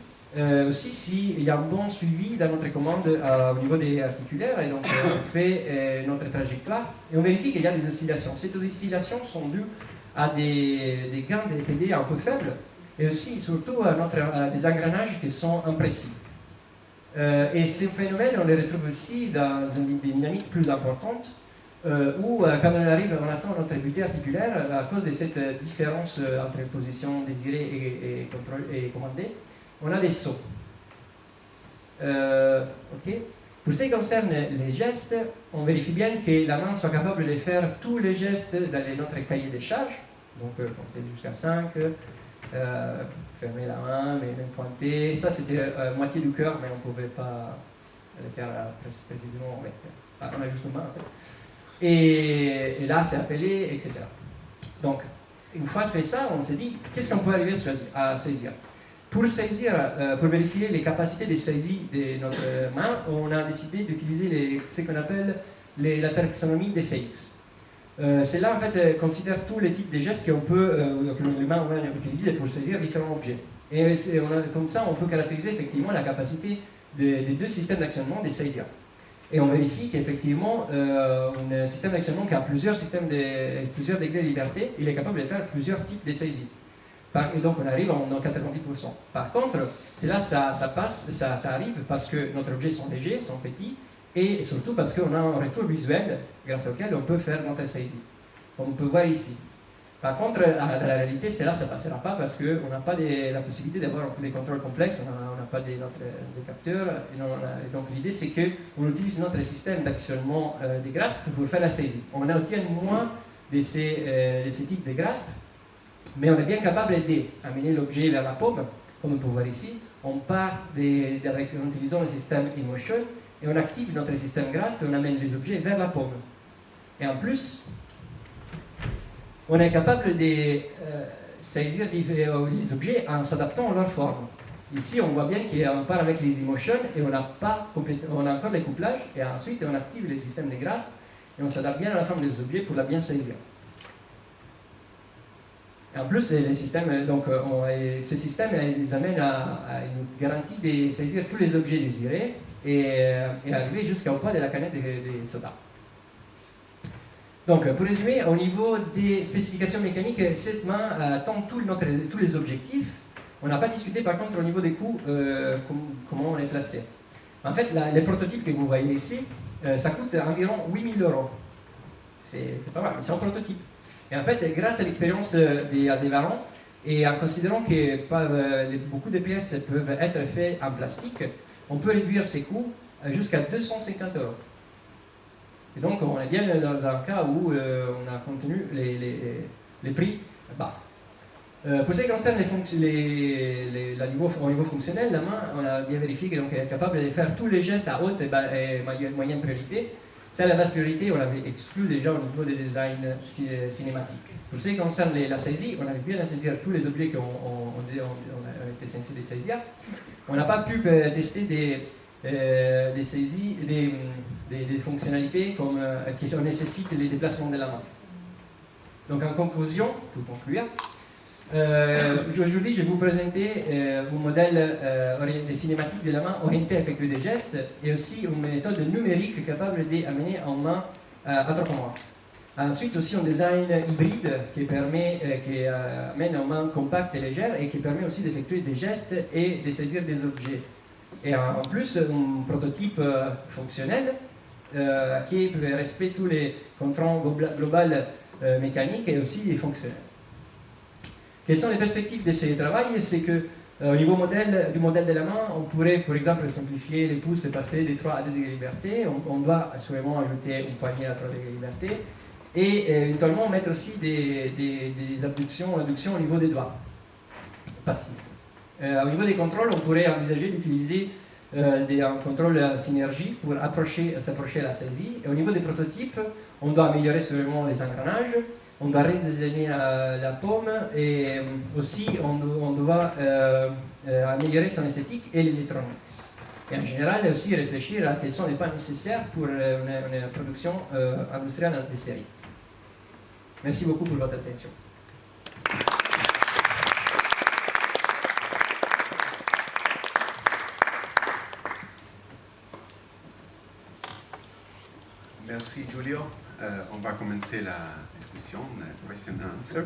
aussi s'il y a un bon suivi dans notre commande au niveau des articulaires, et donc on fait notre trajectoire, et on vérifie qu'il y a des oscillations. Ces oscillations sont dues à des gains de PD un peu faibles, et aussi, surtout, à des engrenages qui sont imprécis. Et ces phénomènes, on les retrouve aussi dans une dynamique plus importante, où quand on arrive, on attend notre butée articulaire à cause de cette différence entre position désirée et commandée, on a des sauts. Okay. Pour ce qui concerne les gestes, on vérifie bien que la main soit capable de faire tous les gestes dans notre cahier de charges, donc compter jusqu'à 5, fermer la main, mais même pointer. Ça, c'était moitié du cœur, mais on ne pouvait pas le faire précisément avec un ajustement. En fait. Et là, c'est appelé, etc. Donc, une fois fait ça, on s'est dit, qu'est-ce qu'on peut arriver à saisir? Pour saisir, pour vérifier les capacités de saisie de notre main, on a décidé d'utiliser ce qu'on appelle la taxonomie des FX. Celle-là, en fait, considère tous les types de gestes que l'humain peut utiliser pour saisir différents objets. Et comme ça, on peut caractériser effectivement la capacité des 2 systèmes d'actionnement des saisirs. Et on vérifie qu'effectivement, un système d'actionnement qui a plusieurs degrés de liberté, il est capable de faire plusieurs types de saisies. Et donc, on arrive en 90%. Par contre, c'est là ça arrive parce que nos objets sont légers, sont petits, et surtout parce qu'on a un retour visuel grâce auquel on peut faire notre saisie, comme on peut voir ici. Par contre, dans la réalité, ça ne passera pas parce qu'on n'a pas la possibilité d'avoir des contrôles complexes, on n'a pas des capteurs, et donc l'idée c'est qu'on utilise notre système d'actionnement des graspes pour faire la saisie. On obtient moins de ces types de graspes, mais on est bien capable d'amener l'objet vers la paume, comme on peut voir ici. On part en utilisant le système InMotion, et on active notre système grasp et on amène les objets vers la paume. Et en plus, on est capable de saisir les objets en s'adaptant à leur forme. Ici, on voit bien qu'on part avec les InMotion et on a encore les couplages, et ensuite on active le système de grasp et on s'adapte bien à la forme des objets pour la bien saisir. Et en plus, les systèmes, ces systèmes ils amènent à une garantie de saisir tous les objets désirés et arriver jusqu'au point de la canette de soda. Donc, pour résumer, au niveau des spécifications mécaniques, cette main attend tous les objectifs. On n'a pas discuté par contre au niveau des coûts, comment on les plaçait. En fait, les prototypes que vous voyez ici, ça coûte environ 8 000 €. C'est pas mal, mais c'est un prototype. Et en fait, grâce à l'expérience d'Aldebaran, Et en considérant que beaucoup de pièces peuvent être faites en plastique, on peut réduire ces coûts jusqu'à 250 €. Et donc on est bien dans un cas où on a contenu les prix bas. Pour ce qui concerne au niveau fonctionnel, la main, on a bien vérifié qu'elle est capable de faire tous les gestes à haute et moyenne priorité. Celle à basse priorité, on l'avait exclu déjà au niveau des designs cinématiques. Pour ce qui concerne la saisie, on avait bien à saisir tous les objets qu'on a été censé de saisir. On n'a pas pu tester des saisies, des fonctionnalités qui nécessitent les déplacements de la main. Donc en conclusion, pour conclure, aujourd'hui je vais vous présenter un modèle cinématique de la main orienté à effectuer des gestes et aussi une méthode numérique capable d'amener en main anthropomorphe. Ensuite aussi un design hybride qui amène en main compacte et légère et qui permet aussi d'effectuer des gestes et de saisir des objets. Et en plus un prototype fonctionnel qui respecte tous les contraintes globales mécaniques et aussi fonctionnelles. Quelles sont les perspectives de ce travail? C'est que au niveau du modèle de la main, on pourrait par exemple simplifier les pouces et passer des 3 à 2 degrés de liberté. On doit assurément ajouter une poignée à 3 degrés de liberté et éventuellement mettre aussi des abductions au niveau des doigts passifs. Au niveau des contrôles, on pourrait envisager d'utiliser un contrôle synergie pour s'approcher à la saisie. Et au niveau des prototypes, on doit améliorer sûrement les engrenages, on doit redésigner la paume et aussi on doit améliorer son esthétique et l'électronique. Et en général, aussi réfléchir à quels sont les pas nécessaires pour une production industrielle de série. Merci beaucoup pour votre attention. Merci Giulio. On va commencer la discussion, question and answer.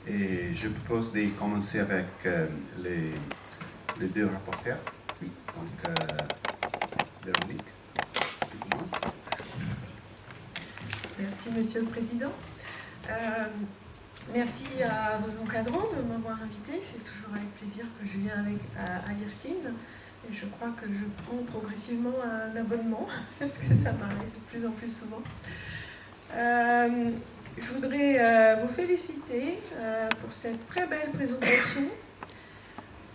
Et je propose de commencer avec les deux rapporteurs. Oui, donc Véronique, tu commences. Merci Monsieur le Président. Merci à vos encadrants de m'avoir invité. C'est toujours avec plaisir que je viens à l'IRSIN. Et je crois que je prends progressivement un abonnement, parce que ça m'arrive de plus en plus souvent. Je voudrais vous féliciter pour cette très belle présentation.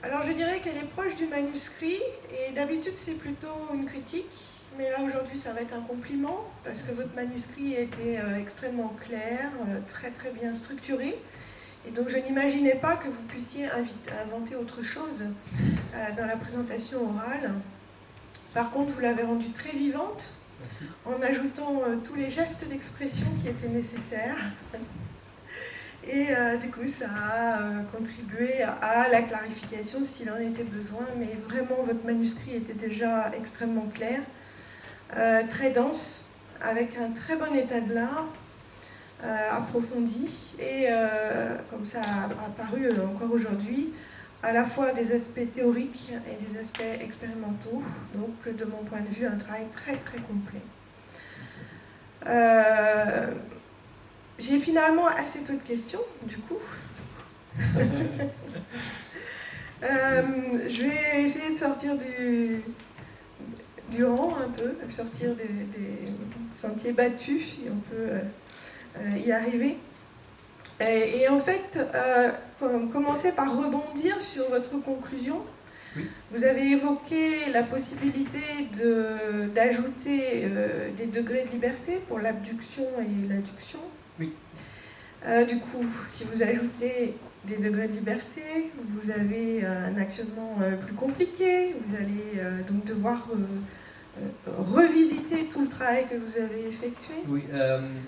Alors je dirais qu'elle est proche du manuscrit, et d'habitude c'est plutôt une critique, mais là aujourd'hui ça va être un compliment, parce que votre manuscrit a été extrêmement clair, très très bien structuré. Et donc je n'imaginais pas que vous puissiez inventer autre chose dans la présentation orale. Par contre, vous l'avez rendue très vivante. Merci. En ajoutant tous les gestes d'expression qui étaient nécessaires. Et du coup, ça a contribué à la clarification s'il en était besoin. Mais vraiment, votre manuscrit était déjà extrêmement clair, très dense, avec un très bon état de l'art. Approfondi et comme ça a apparu encore aujourd'hui, à la fois des aspects théoriques et des aspects expérimentaux. Donc de mon point de vue, un travail très très complet. J'ai finalement assez peu de questions du coup. Je vais essayer de sortir du rang un peu, sortir des sentiers battus si on peut y arriver. Et en fait, commencer par rebondir sur votre conclusion. Oui. Vous avez évoqué la possibilité d'ajouter des degrés de liberté pour l'abduction et l'adduction. Oui. Du coup, si vous ajoutez des degrés de liberté, vous avez un actionnement plus compliqué, vous allez donc devoir revisiter tout le travail que vous avez effectué. Oui,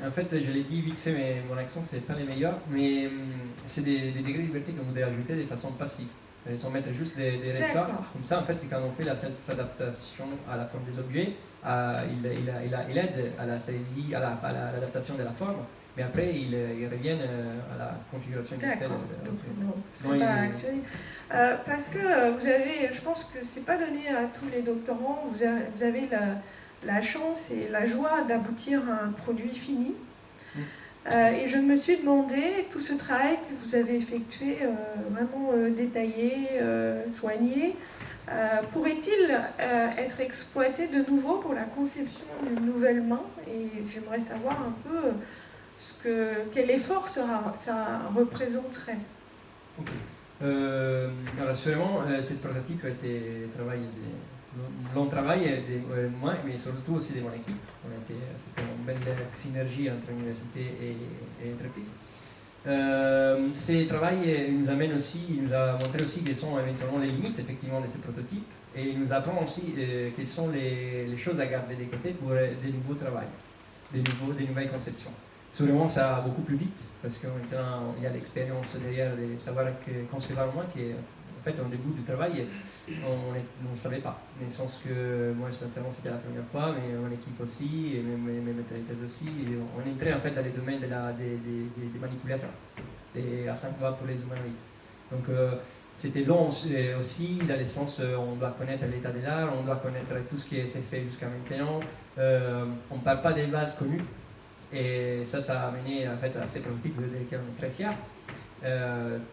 en fait, je l'ai dit vite fait, mais mon accent, c'est pas les meilleurs, mais c'est des degrés de liberté que vous devez ajouter de façon passive. Ils vont mettre juste des ressorts. Comme ça, en fait, quand on fait la self-adaptation à la forme des objets, il aide à la saisie, à l'adaptation de la forme, mais après, il revient à la configuration initiale. Donc, c'est pas actionné. Parce que vous avez, je pense que c'est pas donné à tous les doctorants, vous avez la chance et la joie d'aboutir à un produit fini. Et je me suis demandé, tout ce travail que vous avez effectué, vraiment détaillé, soigné, pourrait-il être exploité de nouveau pour la conception d'une nouvelle main? Et j'aimerais savoir un peu quel effort ça représenterait. Ok. Alors, sûrement, cette prototype a été long travail de moi, mais surtout aussi de mon équipe. C'était une belle synergie entre université et entreprise. Ce travail nous amène aussi, il nous a montré aussi quelles sont éventuellement les limites effectivement de ces prototypes, et il nous apprend aussi quelles sont les choses à garder de côté pour des nouveaux travaux, des nouvelles conceptions. Sûrement, ça va beaucoup plus vite, parce que maintenant, il y a l'expérience derrière de savoir concevoir moins, qui est en fait au début du travail, on ne savait pas. Mais sens que moi, sincèrement, c'était la première fois, mais mon équipe aussi, et mes maîtres aussi, et on entrait en fait dans les domaines des manipulateurs, à 5 voies pour les humanoïdes. Donc, c'était long aussi, dans le sens on doit connaître l'état de l'art, on doit connaître tout ce qui s'est fait jusqu'à maintenant. On ne parle pas des bases connues. Et ça a amené en fait, à ces prototypes desquels on est très fiers.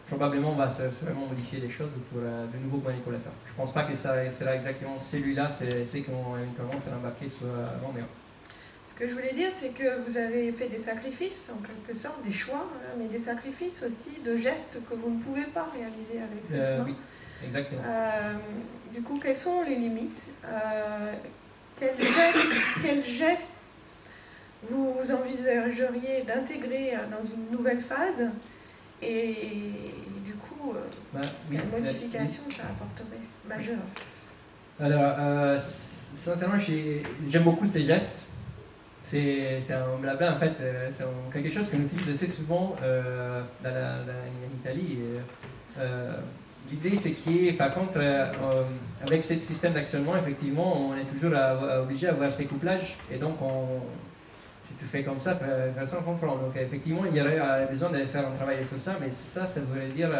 Probablement, on va vraiment modifier des choses pour de nouveaux manipulateurs. Je ne pense pas que ça sera exactement celui-là, c'est qu'on éventuellement sera embarqué sur Romeo. Ce que je voulais dire, c'est que vous avez fait des sacrifices, en quelque sorte, des choix, mais des sacrifices aussi de gestes que vous ne pouvez pas réaliser avec cette main. Oui, exactement. Du coup, quelles sont les limites? Quels gestes vous envisageriez d'intégrer dans une nouvelle phase, et du coup, quelle modification ça apporterait majeure? Alors, sincèrement, j'aime beaucoup ces gestes. C'est un blabla en fait, c'est quelque chose qu'on utilise assez souvent en Italie. L'idée c'est que par contre, avec ce système d'actionnement, effectivement, on est toujours obligé d'avoir ces couplages, et donc si tu fais comme ça, personne ne comprend. Donc effectivement, il y aurait besoin de faire un travail sur ça, mais ça voudrait dire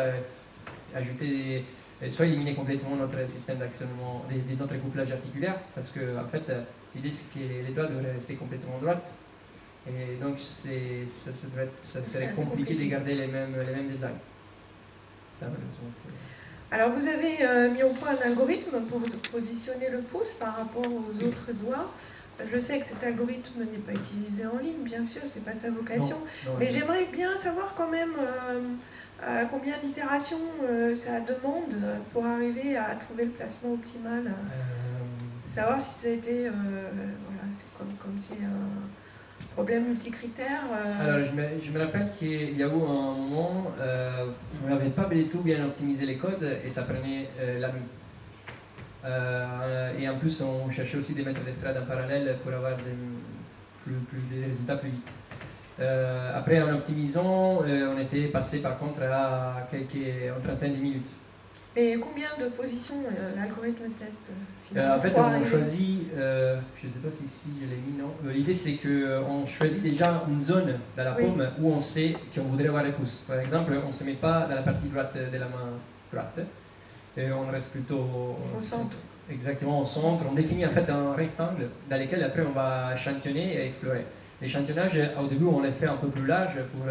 ajouter, soit éliminer complètement notre système d'actionnement, notre couplage articulaire, parce que en fait, l'idée c'est que les doigts devraient rester complètement droites, et donc ça serait compliqué de garder les mêmes designs. Ça, alors vous avez mis au point un algorithme pour positionner le pouce par rapport aux autres doigts. Je sais que cet algorithme n'est pas utilisé en ligne, bien sûr, c'est pas sa vocation, mais j'aimerais bien savoir quand même combien d'itérations ça demande pour arriver à trouver le placement optimal. Savoir si ça a été, voilà, c'est comme c'est un problème multicritère. Alors je me rappelle qu'il y a eu un moment où on n'avait pas du tout bien optimisé les codes, et ça prenait la nuit. Et en plus, on cherchait aussi de mettre des threads en parallèle pour avoir des résultats plus vite. Après, en optimisant, on était passé par contre à une trentaine de minutes. Et combien de positions l'algorithme teste en fait, on choisit, je ne sais pas si je l'ai mis, non. L'idée c'est qu'on choisit déjà une zone dans la paume où on sait qu'on voudrait avoir les pouces. Par exemple, on ne se met pas dans la partie droite de la main droite. Et on reste plutôt au centre. Exactement au centre. On définit en fait un rectangle dans lequel après on va échantillonner et explorer. L'échantillonnage, au début, on les fait un peu plus large pour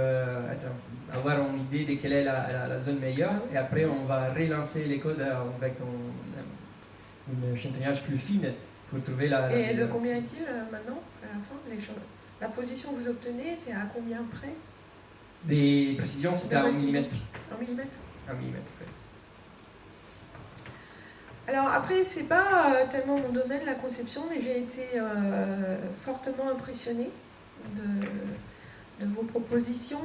avoir une idée de quelle est la zone meilleure, et après on va relancer les codes avec un échantillonnage plus fin pour trouver la... Et de combien est-il maintenant, à la fin? La position que vous obtenez, c'est à combien près? Des précisions, c'était à 1 mm. 1 millimètre. 1 millimètre. Alors après, c'est pas tellement mon domaine, la conception, mais j'ai été fortement impressionnée de vos propositions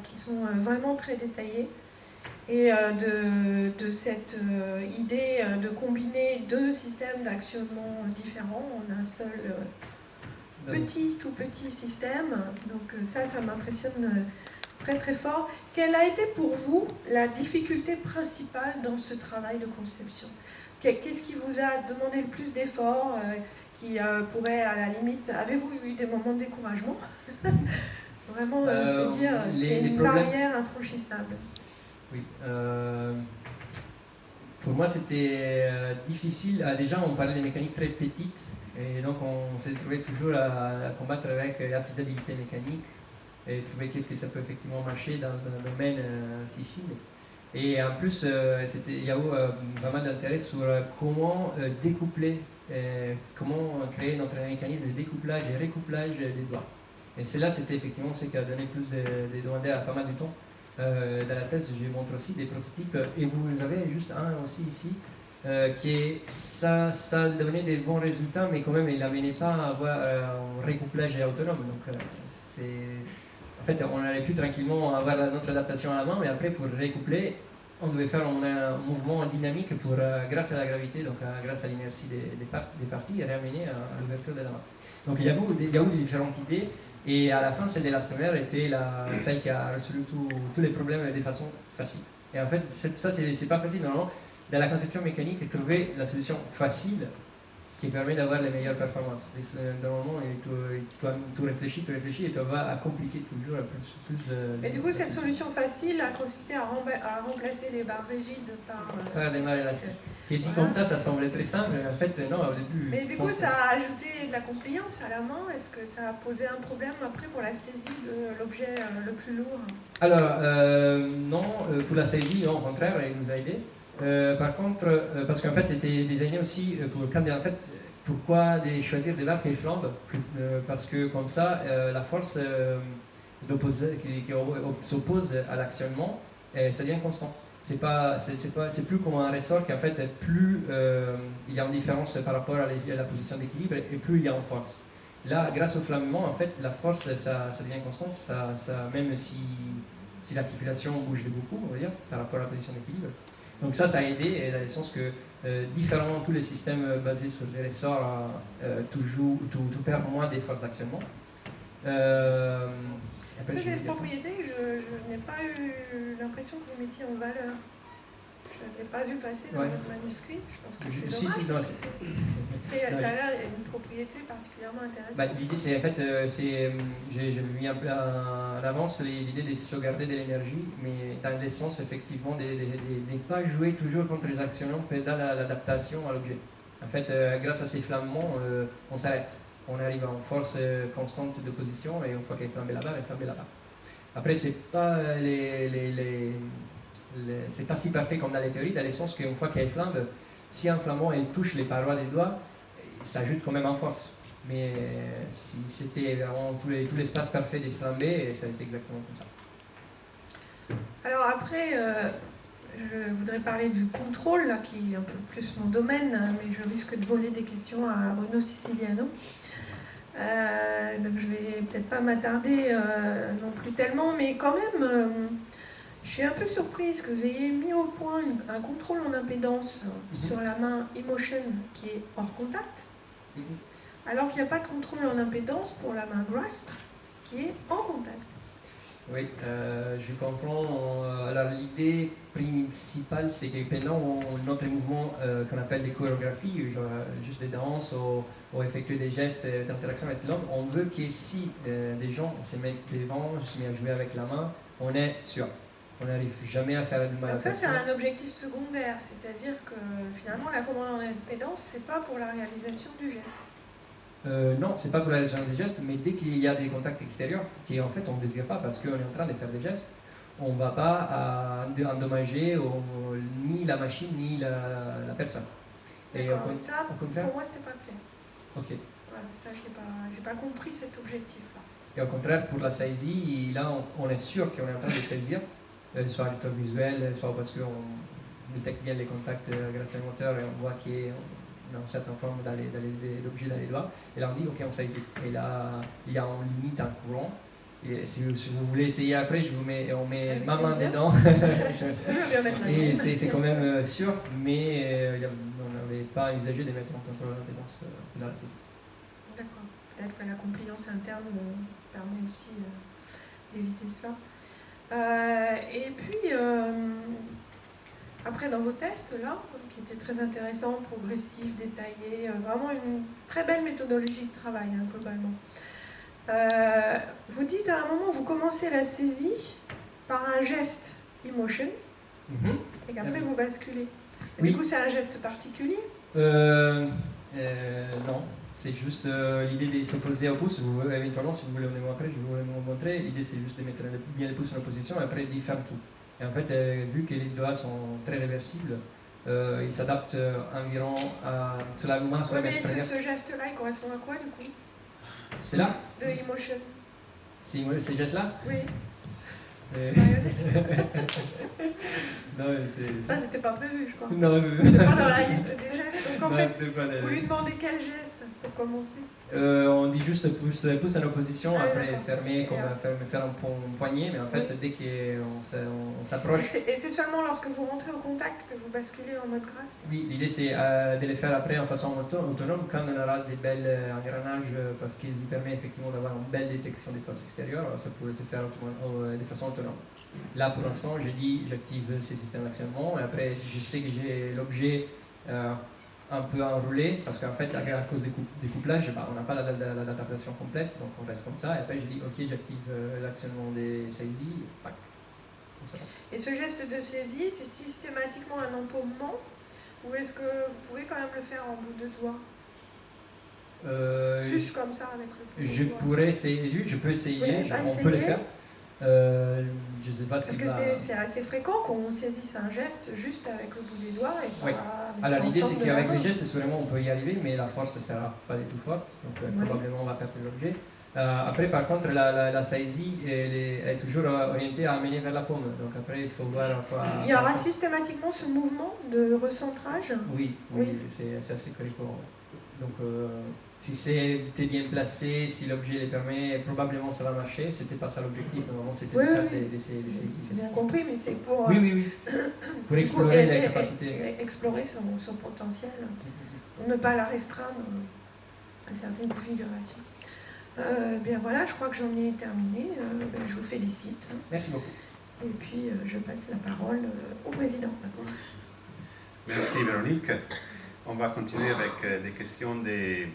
qui sont vraiment très détaillées, et de cette idée de combiner deux systèmes d'actionnement différents en un seul tout petit système. Donc ça m'impressionne très très fort. Quelle a été pour vous la difficulté principale dans ce travail de conception? Qu'est-ce qui vous a demandé le plus d'efforts, qui pourrait, à la limite, avez-vous eu des moments de découragement? Vraiment se dire, c'est une barrière infranchissable. Oui. Pour moi, c'était difficile. Déjà, on parlait de mécaniques très petites, et donc on s'est trouvé toujours à combattre avec la faisabilité mécanique. et trouver qu'est-ce que ça peut effectivement marcher dans un domaine si fine. Et en plus, il y a eu pas mal d'intérêt sur comment découpler, comment créer notre mécanisme de découplage et recouplage des doigts. Et cela, c'était effectivement ce qui a donné plus de demander à pas mal du temps. Dans la thèse, je montre aussi des prototypes, et vous avez juste un aussi ici, qui ça donnait des bons résultats, mais quand même, il n'amenait pas à avoir un recouplage autonome. Donc, en fait, on aurait pu tranquillement avoir notre adaptation à la main, mais après, pour recoupler, on devait faire un mouvement dynamique pour, grâce à la gravité, donc grâce à l'inertie des parties, ramener à l'ouverture de la main. Donc, il y a eu différentes idées. Et à la fin, celle d'élastomère était celle qui a résolu tous les problèmes de façon facile. Et en fait, ça, c'est pas facile. Normalement, dans la conception mécanique, trouver la solution facile qui permet d'avoir les meilleures performances. Normalement, tu réfléchis et tu vas compliquer toujours plus. Mais du coup, cette solution facile a consisté à remplacer les barres rigides par des barres élastiques. Qui est dit comme ça semblait très simple, mais en fait, non, au début. Mais du coup, ça a ajouté de la compliance à la main. Est-ce que ça a posé un problème après pour la saisie de l'objet le plus lourd? Alors, non, pour la saisie, non, au contraire, il nous a aidé. Par contre, parce qu'en fait, c'était designé aussi pourquoi choisir des barres qui flambent, parce que comme ça, la force qui s'oppose à l'actionnement, ça devient constant. C'est plus comme un ressort qu'en fait, plus il y a une différence par rapport à la position d'équilibre et plus il y a une force. Là, grâce au flammement, en fait, la force, ça devient constante, même si l'articulation bouge de beaucoup, on va dire, par rapport à la position d'équilibre. Donc ça a aidé, et dans le sens que différemment tous les systèmes basés sur des ressorts, tout perd moins des forces d'actionnement. Ça, c'est une propriété, je n'ai pas eu l'impression que vous mettiez en valeur. Je ne l'ai pas vu passer dans votre manuscrit. Je pense que c'est dommage. Ça a l'air une propriété particulièrement intéressante. L'idée, c'est en fait, j'ai mis un peu en avance l'idée de sauvegarder de l'énergie, mais dans le sens effectivement de ne pas jouer toujours contre les actionnants pendant l'adaptation à l'objet. En fait, grâce à ces flammements, on s'arrête. On arrive à une force constante de position, et une fois qu'elle est flambée là-bas, elle est flambée là-bas. Après, c'est pas si parfait comme dans les théories, dans le sens qu'une fois qu'elle flambe, si un flambeau elle touche les parois des doigts, ça ajoute quand même en force. Mais si c'était vraiment tout l'espace parfait des flambées, ça a été exactement comme ça. Alors après, je voudrais parler du contrôle, là, qui est un peu plus mon domaine, mais je risque de voler des questions à Bruno Siciliano. Donc je vais peut-être pas m'attarder non plus tellement, mais quand même, je suis un peu surprise que vous ayez mis au point un contrôle en impédance sur la main eMotion qui est hors contact, alors qu'il n'y a pas de contrôle en impédance pour la main Grasp qui est en contact. Oui, je comprends. Alors l'idée principale, c'est que pendant notre mouvement qu'on appelle des chorégraphies, genre juste des danses ou effectuer des gestes d'interaction avec l'homme, on veut que si des gens se mettent devant, se mettent à jouer avec la main, on est sûr. On n'arrive jamais à faire du mal. Donc ça, c'est un objectif secondaire, c'est-à-dire que finalement la commande en impédance, c'est pas pour la réalisation du geste. Non, c'est pas pour la réalisation des gestes, mais dès qu'il y a des contacts extérieurs, qui en fait on ne désire pas parce qu'on est en train de faire des gestes, on ne va pas endommager ni la machine ni la personne. Et ça, pour moi, c'était pas clair. Ok. Voilà, ça, j'ai pas compris cet objectif-là. Et au contraire, pour la saisie, là, on est sûr qu'on est en train de saisir, soit à l'état visuel, soit parce qu'on détecte bien les contacts grâce au moteur et on voit qu'il y a une certaine forme d'objet dans les doigts. Et là, on dit, ok, on saisit. Et là, il y a une limite en courant. Et si vous voulez essayer après, on met ma main dedans. Et c'est quand même sûr, mais on n'avait pas envisagé de mettre en contrôle l'impédance dans la saisie. D'accord. Peut-être que la compliance interne permet aussi d'éviter cela. Et puis, après, dans vos tests, là, qui étaient très intéressants, progressifs, détaillés, vraiment une très belle méthodologie de travail, hein, globalement. Vous dites à un moment, vous commencez la saisie par un geste eMotion, et qu'après vous basculez. Oui. Du coup, c'est un geste particulier? Non. C'est juste l'idée de s'opposer au pouce. Éventuellement, si vous voulez me montrer, je vais vous montrer. L'idée, c'est juste de mettre bien les pouces en opposition et après d'y faire tout. Et en fait, vu que les doigts sont très réversibles, ils s'adaptent environ sur la main, sur la mais main. ce geste-là, il correspond à quoi du coup? C'est là? De emotion. C'est ces gestes-là? Oui. Non, c'est... Ça, c'était pas prévu, je crois. Non, C'était pas dans la liste des gestes. Donc en non, fait, pas vous lui demandez quel geste pour commencer? on dit juste pouce en opposition, Ah, après d'accord. fermer, comme Et faire un poignet, mais en fait, Oui. dès qu'on s'approche... Et c'est seulement lorsque vous rentrez au contact que vous basculez en mode grâce? Oui, l'idée c'est de les faire après en façon autonome quand on aura des belles engrenages parce qu'ils nous permettent effectivement d'avoir une belle détection des forces extérieures, ça pourrait se faire de façon autonome. Là pour l'instant, j'ai dit j'active ces systèmes d'actionnement et après je sais que j'ai l'objet un peu enroulé parce qu'en fait à cause des couplages, on n'a pas l'adaptation complète donc on reste comme ça et après je dis ok j'active l'actionnement des saisies. Et ce geste de saisie, c'est systématiquement un empaumement ou est-ce que vous pouvez quand même le faire en bout de doigt? Juste comme ça avec le bout de doigt. Pourrais essayer, je peux essayer, on peut le faire. Je sais pas Parce que c'est assez fréquent qu'on saisisse un geste juste avec le bout des doigts et pas oui. avec Alors l'idée c'est l'ensemble de qu'avec la main. les gestes, sûrement on peut y arriver, mais la force ne sera pas du tout forte, donc probablement on va perdre l'objet. Après par contre la saisie elle est toujours orientée à amener vers la paume, donc après il faut voir... Il y aura systématiquement ce mouvement de recentrage? Oui, c'est assez récurrent. Donc si c'est bien placé, si l'objet le permet, probablement ça va marcher. C'était pas ça l'objectif, normalement c'était de faire des saisies. J'ai bien compris, mais c'est pour, pour explorer les capacités. Explorer son potentiel, pour ne pas la restreindre à certaines configurations. Bien voilà, je crois que j'en ai terminé. Je vous félicite. Merci beaucoup. Et puis je passe la parole au président. Merci Véronique. On va continuer avec des questions de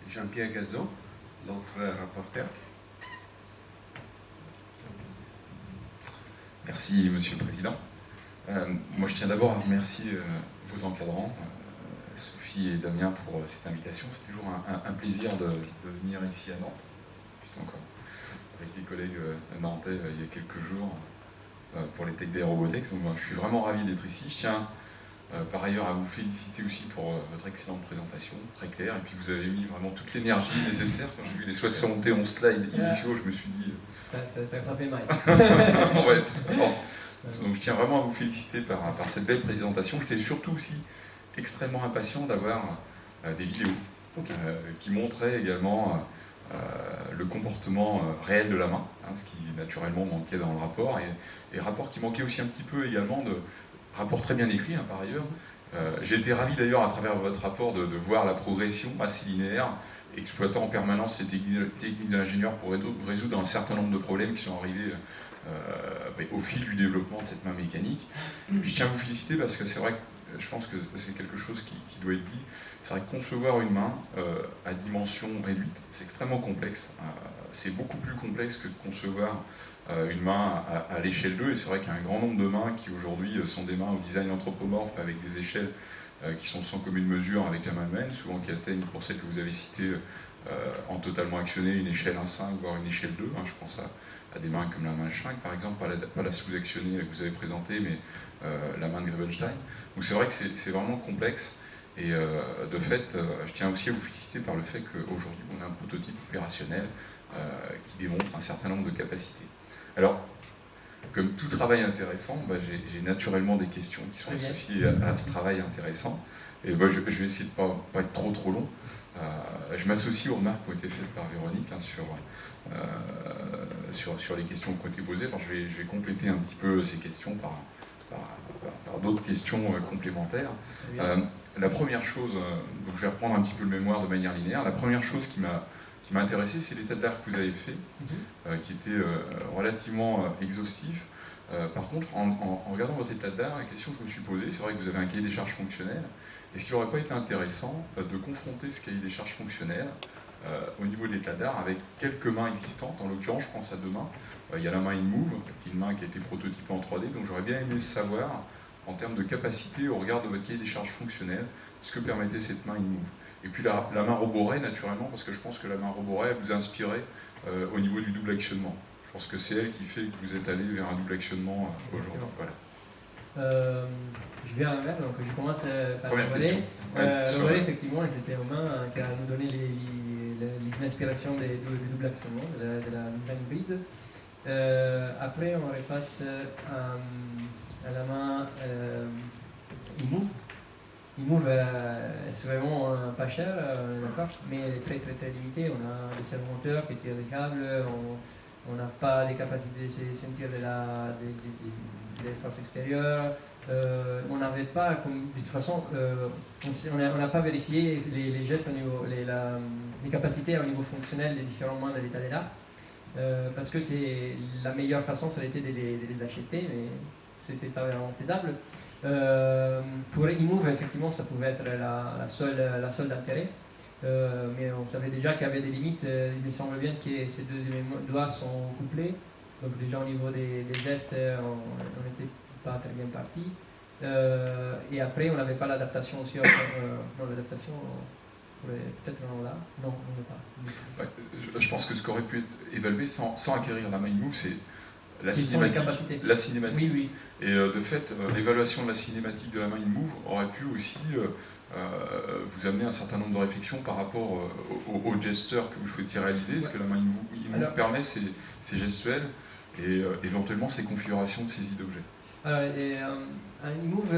Jean-Pierre Gazot, l'autre rapporteur. Merci Monsieur le Président. Moi je tiens d'abord à remercier vos encadrants, Sophie et Damien, pour cette invitation. C'est toujours un plaisir de venir ici à Nantes. J'étais encore avec des collègues nantais il y a quelques jours pour les Tech Day Robotex. Donc je suis vraiment ravi d'être ici. Je tiens par ailleurs à vous féliciter aussi pour votre excellente présentation, très claire. Et puis vous avez mis vraiment toute l'énergie nécessaire. Quand j'ai vu les 71 slides initiaux, je me suis dit... Ça fait mal. Ouais, bon. Donc je tiens vraiment à vous féliciter par cette belle présentation. J'étais surtout aussi extrêmement impatient d'avoir des vidéos qui montraient également le comportement réel de la main, ce qui naturellement manquait dans le rapport, et rapport qui manquait aussi un petit peu également de rapport très bien écrit par ailleurs. J'ai été ravi d'ailleurs à travers votre rapport de voir la progression assez linéaire, exploitant en permanence ces techniques de l'ingénieur pour résoudre un certain nombre de problèmes qui sont arrivés au fil du développement de cette main mécanique. Et puis je tiens à vous féliciter parce que c'est vrai que je pense que c'est quelque chose qui doit être dit. C'est vrai que concevoir une main à dimension réduite, c'est extrêmement complexe. C'est beaucoup plus complexe que de concevoir une main à l'échelle 2, et c'est vrai qu'il y a un grand nombre de mains qui aujourd'hui sont des mains au design anthropomorphe avec des échelles qui sont sans commune mesure avec la main humaine, souvent qui atteignent, pour celles que vous avez citées, en totalement actionné, une échelle 1,5 voire une échelle 2. Je pense à des mains comme la main Schenck par exemple, pas la sous-actionnée que vous avez présentée, mais la main de Grevenstein. Donc c'est vrai que c'est vraiment complexe, et de fait, je tiens aussi à vous féliciter par le fait qu'aujourd'hui on a un prototype opérationnel qui démontre un certain nombre de capacités. Alors, comme tout travail intéressant, j'ai naturellement des questions qui sont associées à ce travail intéressant. Et je vais essayer de ne pas être trop long. Je m'associe aux remarques qui ont été faites par Véronique sur les questions qui ont été posées. Alors, je vais compléter un petit peu ces questions par d'autres questions complémentaires. La première chose, donc je vais reprendre un petit peu le mémoire de manière linéaire. La première chose qui m'a intéressé, c'est l'état de l'art que vous avez fait, qui était relativement exhaustif. Par contre, en regardant votre état de l'art, la question que je me suis posée, c'est vrai que vous avez un cahier des charges fonctionnel. Est-ce qu'il n'aurait pas été intéressant de confronter ce cahier des charges fonctionnel au niveau de l'état d'art avec quelques mains existantes? En l'occurrence, je pense à deux mains. Il y a la main InMove, qui est une main qui a été prototypée en 3D, donc j'aurais bien aimé savoir, en termes de capacité, au regard de votre cahier des charges fonctionnelles, ce que permettait cette main in-move. Et puis la main roboray, naturellement, parce que je pense que la main roboray vous a inspiré au niveau du double actionnement. Je pense que c'est elle qui fait que vous êtes allé vers un double actionnement aujourd'hui. Voilà. Je vais à l'inverse, donc je commence par Première question. le volet, effectivement, et c'était Romain qui a nous donné l'inspiration du double actionnement, de la design grid. Après, on repasse à la main in-move. In-move, c'est vraiment pas cher, d'accord, mais elle est très limitée. On a des servomoteurs qui tirent des câbles, on n'a pas les capacités de sentir des forces extérieures. On n'avait pas, de toute façon, on n'a pas vérifié les gestes au niveau, les capacités au niveau fonctionnel des différents mains de l'état de l'art, parce que c'est la meilleure façon, ça a été de les acheter, mais c'était pas vraiment faisable. Pour in-move, effectivement, ça pouvait être la seule d'intérêt, mais on savait déjà qu'il y avait des limites. Il me semble bien que ces deux doigts sont couplés, donc déjà au niveau des gestes, on n'était pas très bien parti. Et après, on n'avait pas l'adaptation aussi. Non, l'adaptation, peut-être non là. Non, on n'a pas. Ouais, je pense que ce qui aurait pu être évalué sans acquérir la main in-move, c'est la cinématique. Oui, oui. Et de fait, l'évaluation de la cinématique de la main in-move aurait pu aussi vous amener un certain nombre de réflexions par rapport aux gestures que vous souhaitiez réaliser. Est-ce que la main in-move permet ces gestuels et éventuellement ces configurations de saisie d'objets? Alors, un in-move,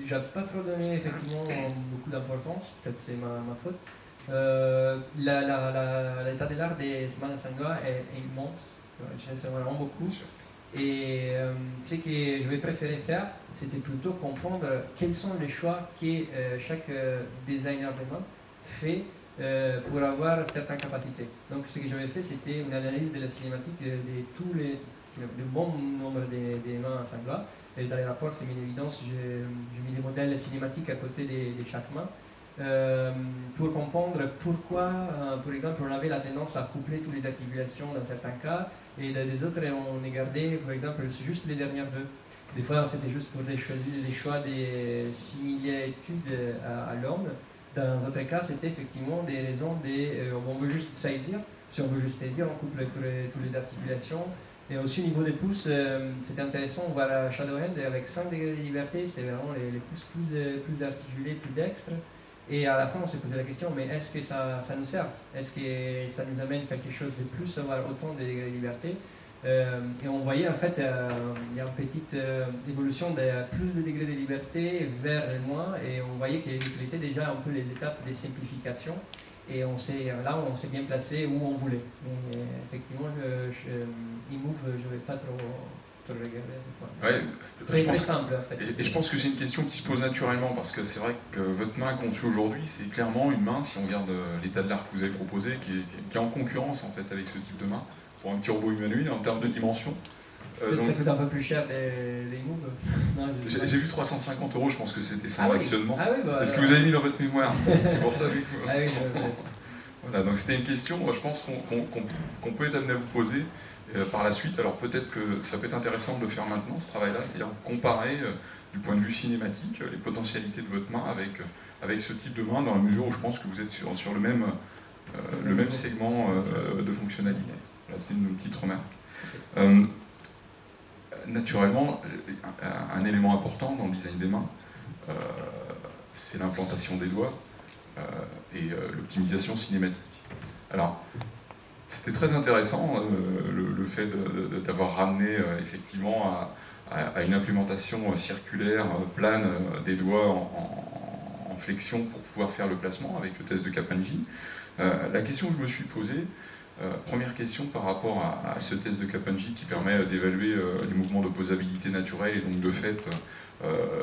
je n'ai pas trop donné effectivement beaucoup d'importance, peut-être c'est ma faute. L'état de l'art des Semana Sangha est immense, c'est vraiment beaucoup. Et ce que je vais préférer faire, c'était plutôt comprendre quels sont les choix que chaque designer de main fait pour avoir certaines capacités. Donc ce que j'avais fait, c'était une analyse de la cinématique de bon nombre des mains à Sangha. Et dans les rapports, c'est mis en évidence, j'ai mis des modèles cinématiques à côté de chaque main pour comprendre pourquoi, par exemple, on avait la tendance à coupler toutes les articulations dans certains cas, et dans des autres, on est gardé, par exemple, juste les dernières deux. Des fois, c'était juste pour des choix des similitudes à l'homme. Dans d'autres cas, c'était effectivement des raisons on veut juste saisir. Si on veut juste saisir, on coupe toutes les articulations. Et aussi au niveau des pouces, c'était intéressant, on voit la Shadowhand avec 5 degrés de liberté, c'est vraiment les pouces plus articulés, plus dextres. Et à la fin, on s'est posé la question, mais est-ce que ça nous sert? Est-ce que ça nous amène quelque chose de plus, avoir autant de degrés de liberté? Et on voyait en fait, il y a une petite évolution de plus de degrés de liberté vers le moins, et on voyait qu'il était déjà un peu les étapes de simplification. Et on s'est bien placé où on voulait. Mais effectivement, in-move, je ne vais pas trop regarder. Ouais, très simple en fait. Et je pense que c'est une question qui se pose naturellement, parce que c'est vrai que votre main conçue aujourd'hui, c'est clairement une main, si on regarde l'état de l'art que vous avez proposé, qui est en concurrence en fait avec ce type de main, pour un petit robot humanoïde en termes de dimension. Donc, ça coûte un peu plus cher des moves. J'ai vu 350 €, je pense que c'était sans actionnement. Ah oui, c'est ce que vous avez mis dans votre mémoire. C'est pour ça que ah oui, voilà, donc c'était une question, je pense qu'on peut être amené à vous poser par la suite. Alors peut-être que ça peut être intéressant de le faire maintenant, ce travail-là, c'est-à-dire comparer du point de vue cinématique les potentialités de votre main avec ce type de main, dans la mesure où je pense que vous êtes sur le même segment de fonctionnalité. Là, c'était une petite remarque. Naturellement, un élément important dans le design des mains, c'est l'implantation des doigts et l'optimisation cinématique. Alors, c'était très intéressant le fait d'avoir ramené effectivement à une implémentation circulaire, plane des doigts en flexion pour pouvoir faire le placement avec le test de Kaplan-J. La question que je me suis posée, première question par rapport à ce test de Kaplan-J qui permet d'évaluer les mouvements d'opposabilité naturelle et donc de fait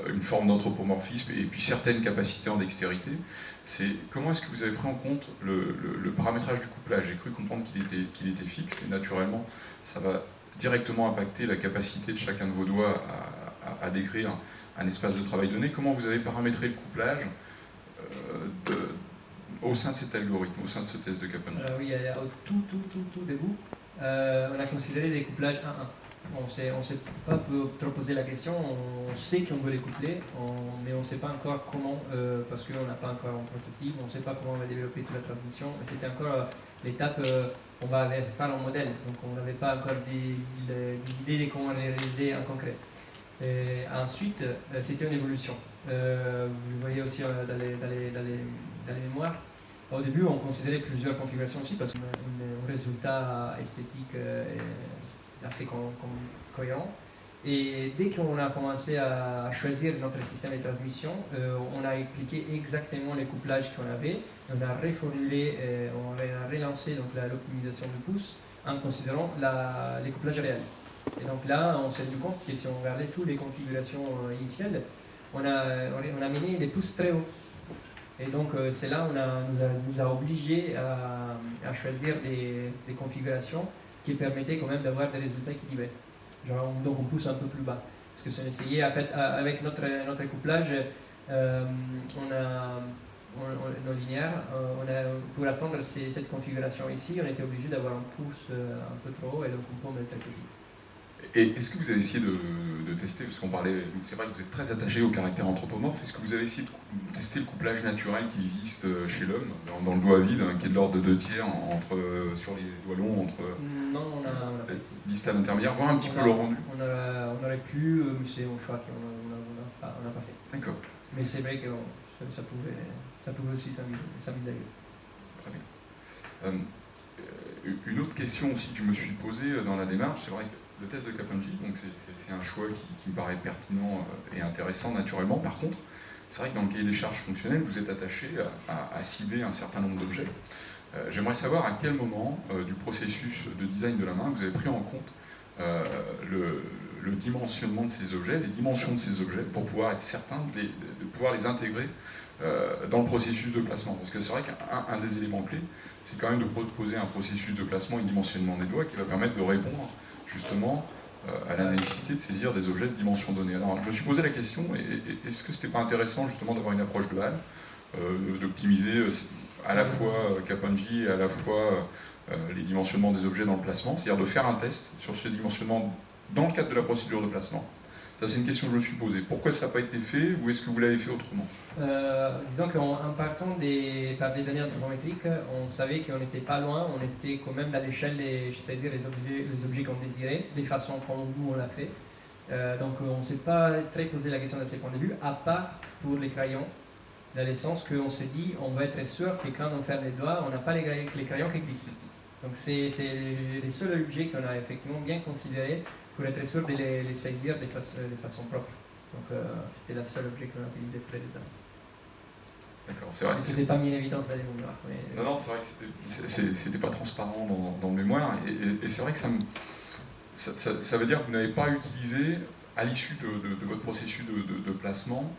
une forme d'anthropomorphisme et puis certaines capacités en dextérité, c'est comment est-ce que vous avez pris en compte le paramétrage du couplage? J'ai cru comprendre qu'il était fixe et naturellement ça va directement impacter la capacité de chacun de vos doigts à décrire un espace de travail donné. Comment vous avez paramétré le couplage au sein de cet algorithme, au sein de ce test de Kaplan-J? Oui, au tout début, on a considéré des couplages 1-1. On s'est pas trop posé la question, on sait qu'on veut les coupler, mais on ne sait pas encore comment, parce qu'on n'a pas encore un prototype, on ne sait pas comment on va développer toute la transmission. C'était encore l'étape, on va faire un modèle, donc on n'avait pas encore des idées de comment réaliser en concret. Et ensuite, c'était une évolution. Vous voyez aussi dans les mémoires, au début on considérait plusieurs configurations aussi, parce qu'un résultat esthétique assez cohérent. Et dès qu'on a commencé à choisir notre système de transmission, on a appliqué exactement les couplages qu'on avait. On a reformulé, on a relancé l'optimisation du pouce en considérant les couplages réels. Et donc là, on s'est rendu compte que si on regardait toutes les configurations initiales, on a mené les pouces très hauts. Et donc c'est là on nous a obligés à choisir des configurations qui permettaient quand même d'avoir des résultats équilibrés. Donc on pousse un peu plus bas. Parce que si on essayait, en fait, avec notre couplage, nos linéaires, pour atteindre cette configuration ici, on était obligé d'avoir un pouce un peu trop haut et donc on peut mettre petit. Et est-ce que vous avez essayé de tester, parce qu'on parlait, c'est vrai que vous êtes très attaché au caractère anthropomorphe, est-ce que vous avez essayé de tester le couplage naturel qui existe chez l'homme, dans le doigt vide, qui est de l'ordre de 2 tiers sur les doigts longs, entre non, on a pas essayé. distal intermédiaire, voir un petit peu le rendu? On aurait pu, mais c'est un choix qu'on n'a pas fait. D'accord. Mais c'est vrai que ça pouvait aussi s'envisager. Très bien. Une autre question aussi que je me suis posée dans la démarche, c'est vrai que le test de Kaplan-G, donc c'est un choix qui me paraît pertinent et intéressant naturellement. Par contre, c'est vrai que dans le cahier des charges fonctionnelles, vous êtes attaché à cibler un certain nombre d'objets. J'aimerais savoir à quel moment du processus de design de la main vous avez pris en compte le dimensionnement de ces objets, les dimensions de ces objets, pour pouvoir être certain de pouvoir les intégrer dans le processus de placement. Parce que c'est vrai qu'un des éléments clés, c'est quand même de proposer un processus de placement et de dimensionnement des doigts qui va permettre de répondre justement à la nécessité de saisir des objets de dimension donnée. Alors je me suis posé la question, est-ce que c'était pas intéressant justement d'avoir une approche globale, d'optimiser à la fois Kaplan-G et à la fois les dimensionnements des objets dans le placement, c'est-à-dire de faire un test sur ce dimensionnement dans le cadre de la procédure de placement. Ça, c'est une question que je me suis posée. Pourquoi ça n'a pas été fait, ou est-ce que vous l'avez fait autrement? Disons qu'en partant par des données anthropométriques, on savait qu'on n'était pas loin, on était quand même dans l'échelle de saisir les objets qu'on désirait, des façons comme nous on l'a fait. Donc on ne s'est pas très posé la question de ce point de vue, à part pour les crayons, dans le sens qu'on s'est dit on va être sûr que quand on ferme les doigts, on n'a pas les crayons qui glissent. Donc c'est les seuls objets qu'on a effectivement bien considérés pour être sûr de les saisir de façon propre. Donc c'était le seul objet qu'on a utilisé pour les designs. D'accord, c'est vrai. C'était pas mis en évidence dans les mémoires. Mais... Non, c'est vrai que c'était pas transparent dans le mémoire, et c'est vrai que ça veut dire que vous n'avez pas utilisé, à l'issue de votre processus de placement,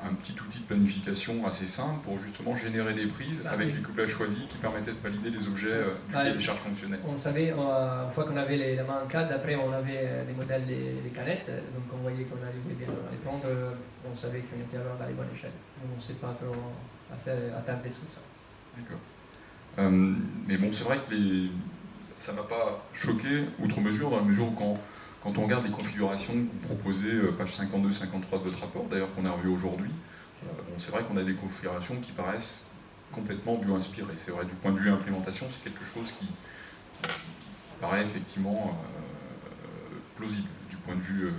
un petit outil de planification assez simple pour justement générer des prises avec les couplages choisis qui permettaient de valider les objets du cahier des charges fonctionnelles. On savait, une fois qu'on avait les mains en CAD, après on avait les modèles des canettes, donc on voyait qu'on arrivait bien à les prendre, on savait qu'on était alors dans les bonnes échelles. On ne s'est pas trop attardé sur ça. D'accord. Mais bon, c'est vrai que ça ne m'a pas choqué, outre mesure, dans la mesure où quand on regarde les configurations que vous proposez, page 52-53 de votre rapport, d'ailleurs qu'on a revu aujourd'hui, c'est vrai qu'on a des configurations qui paraissent complètement bio-inspirées. C'est vrai, du point de vue implémentation, c'est quelque chose qui paraît effectivement plausible, du point de vue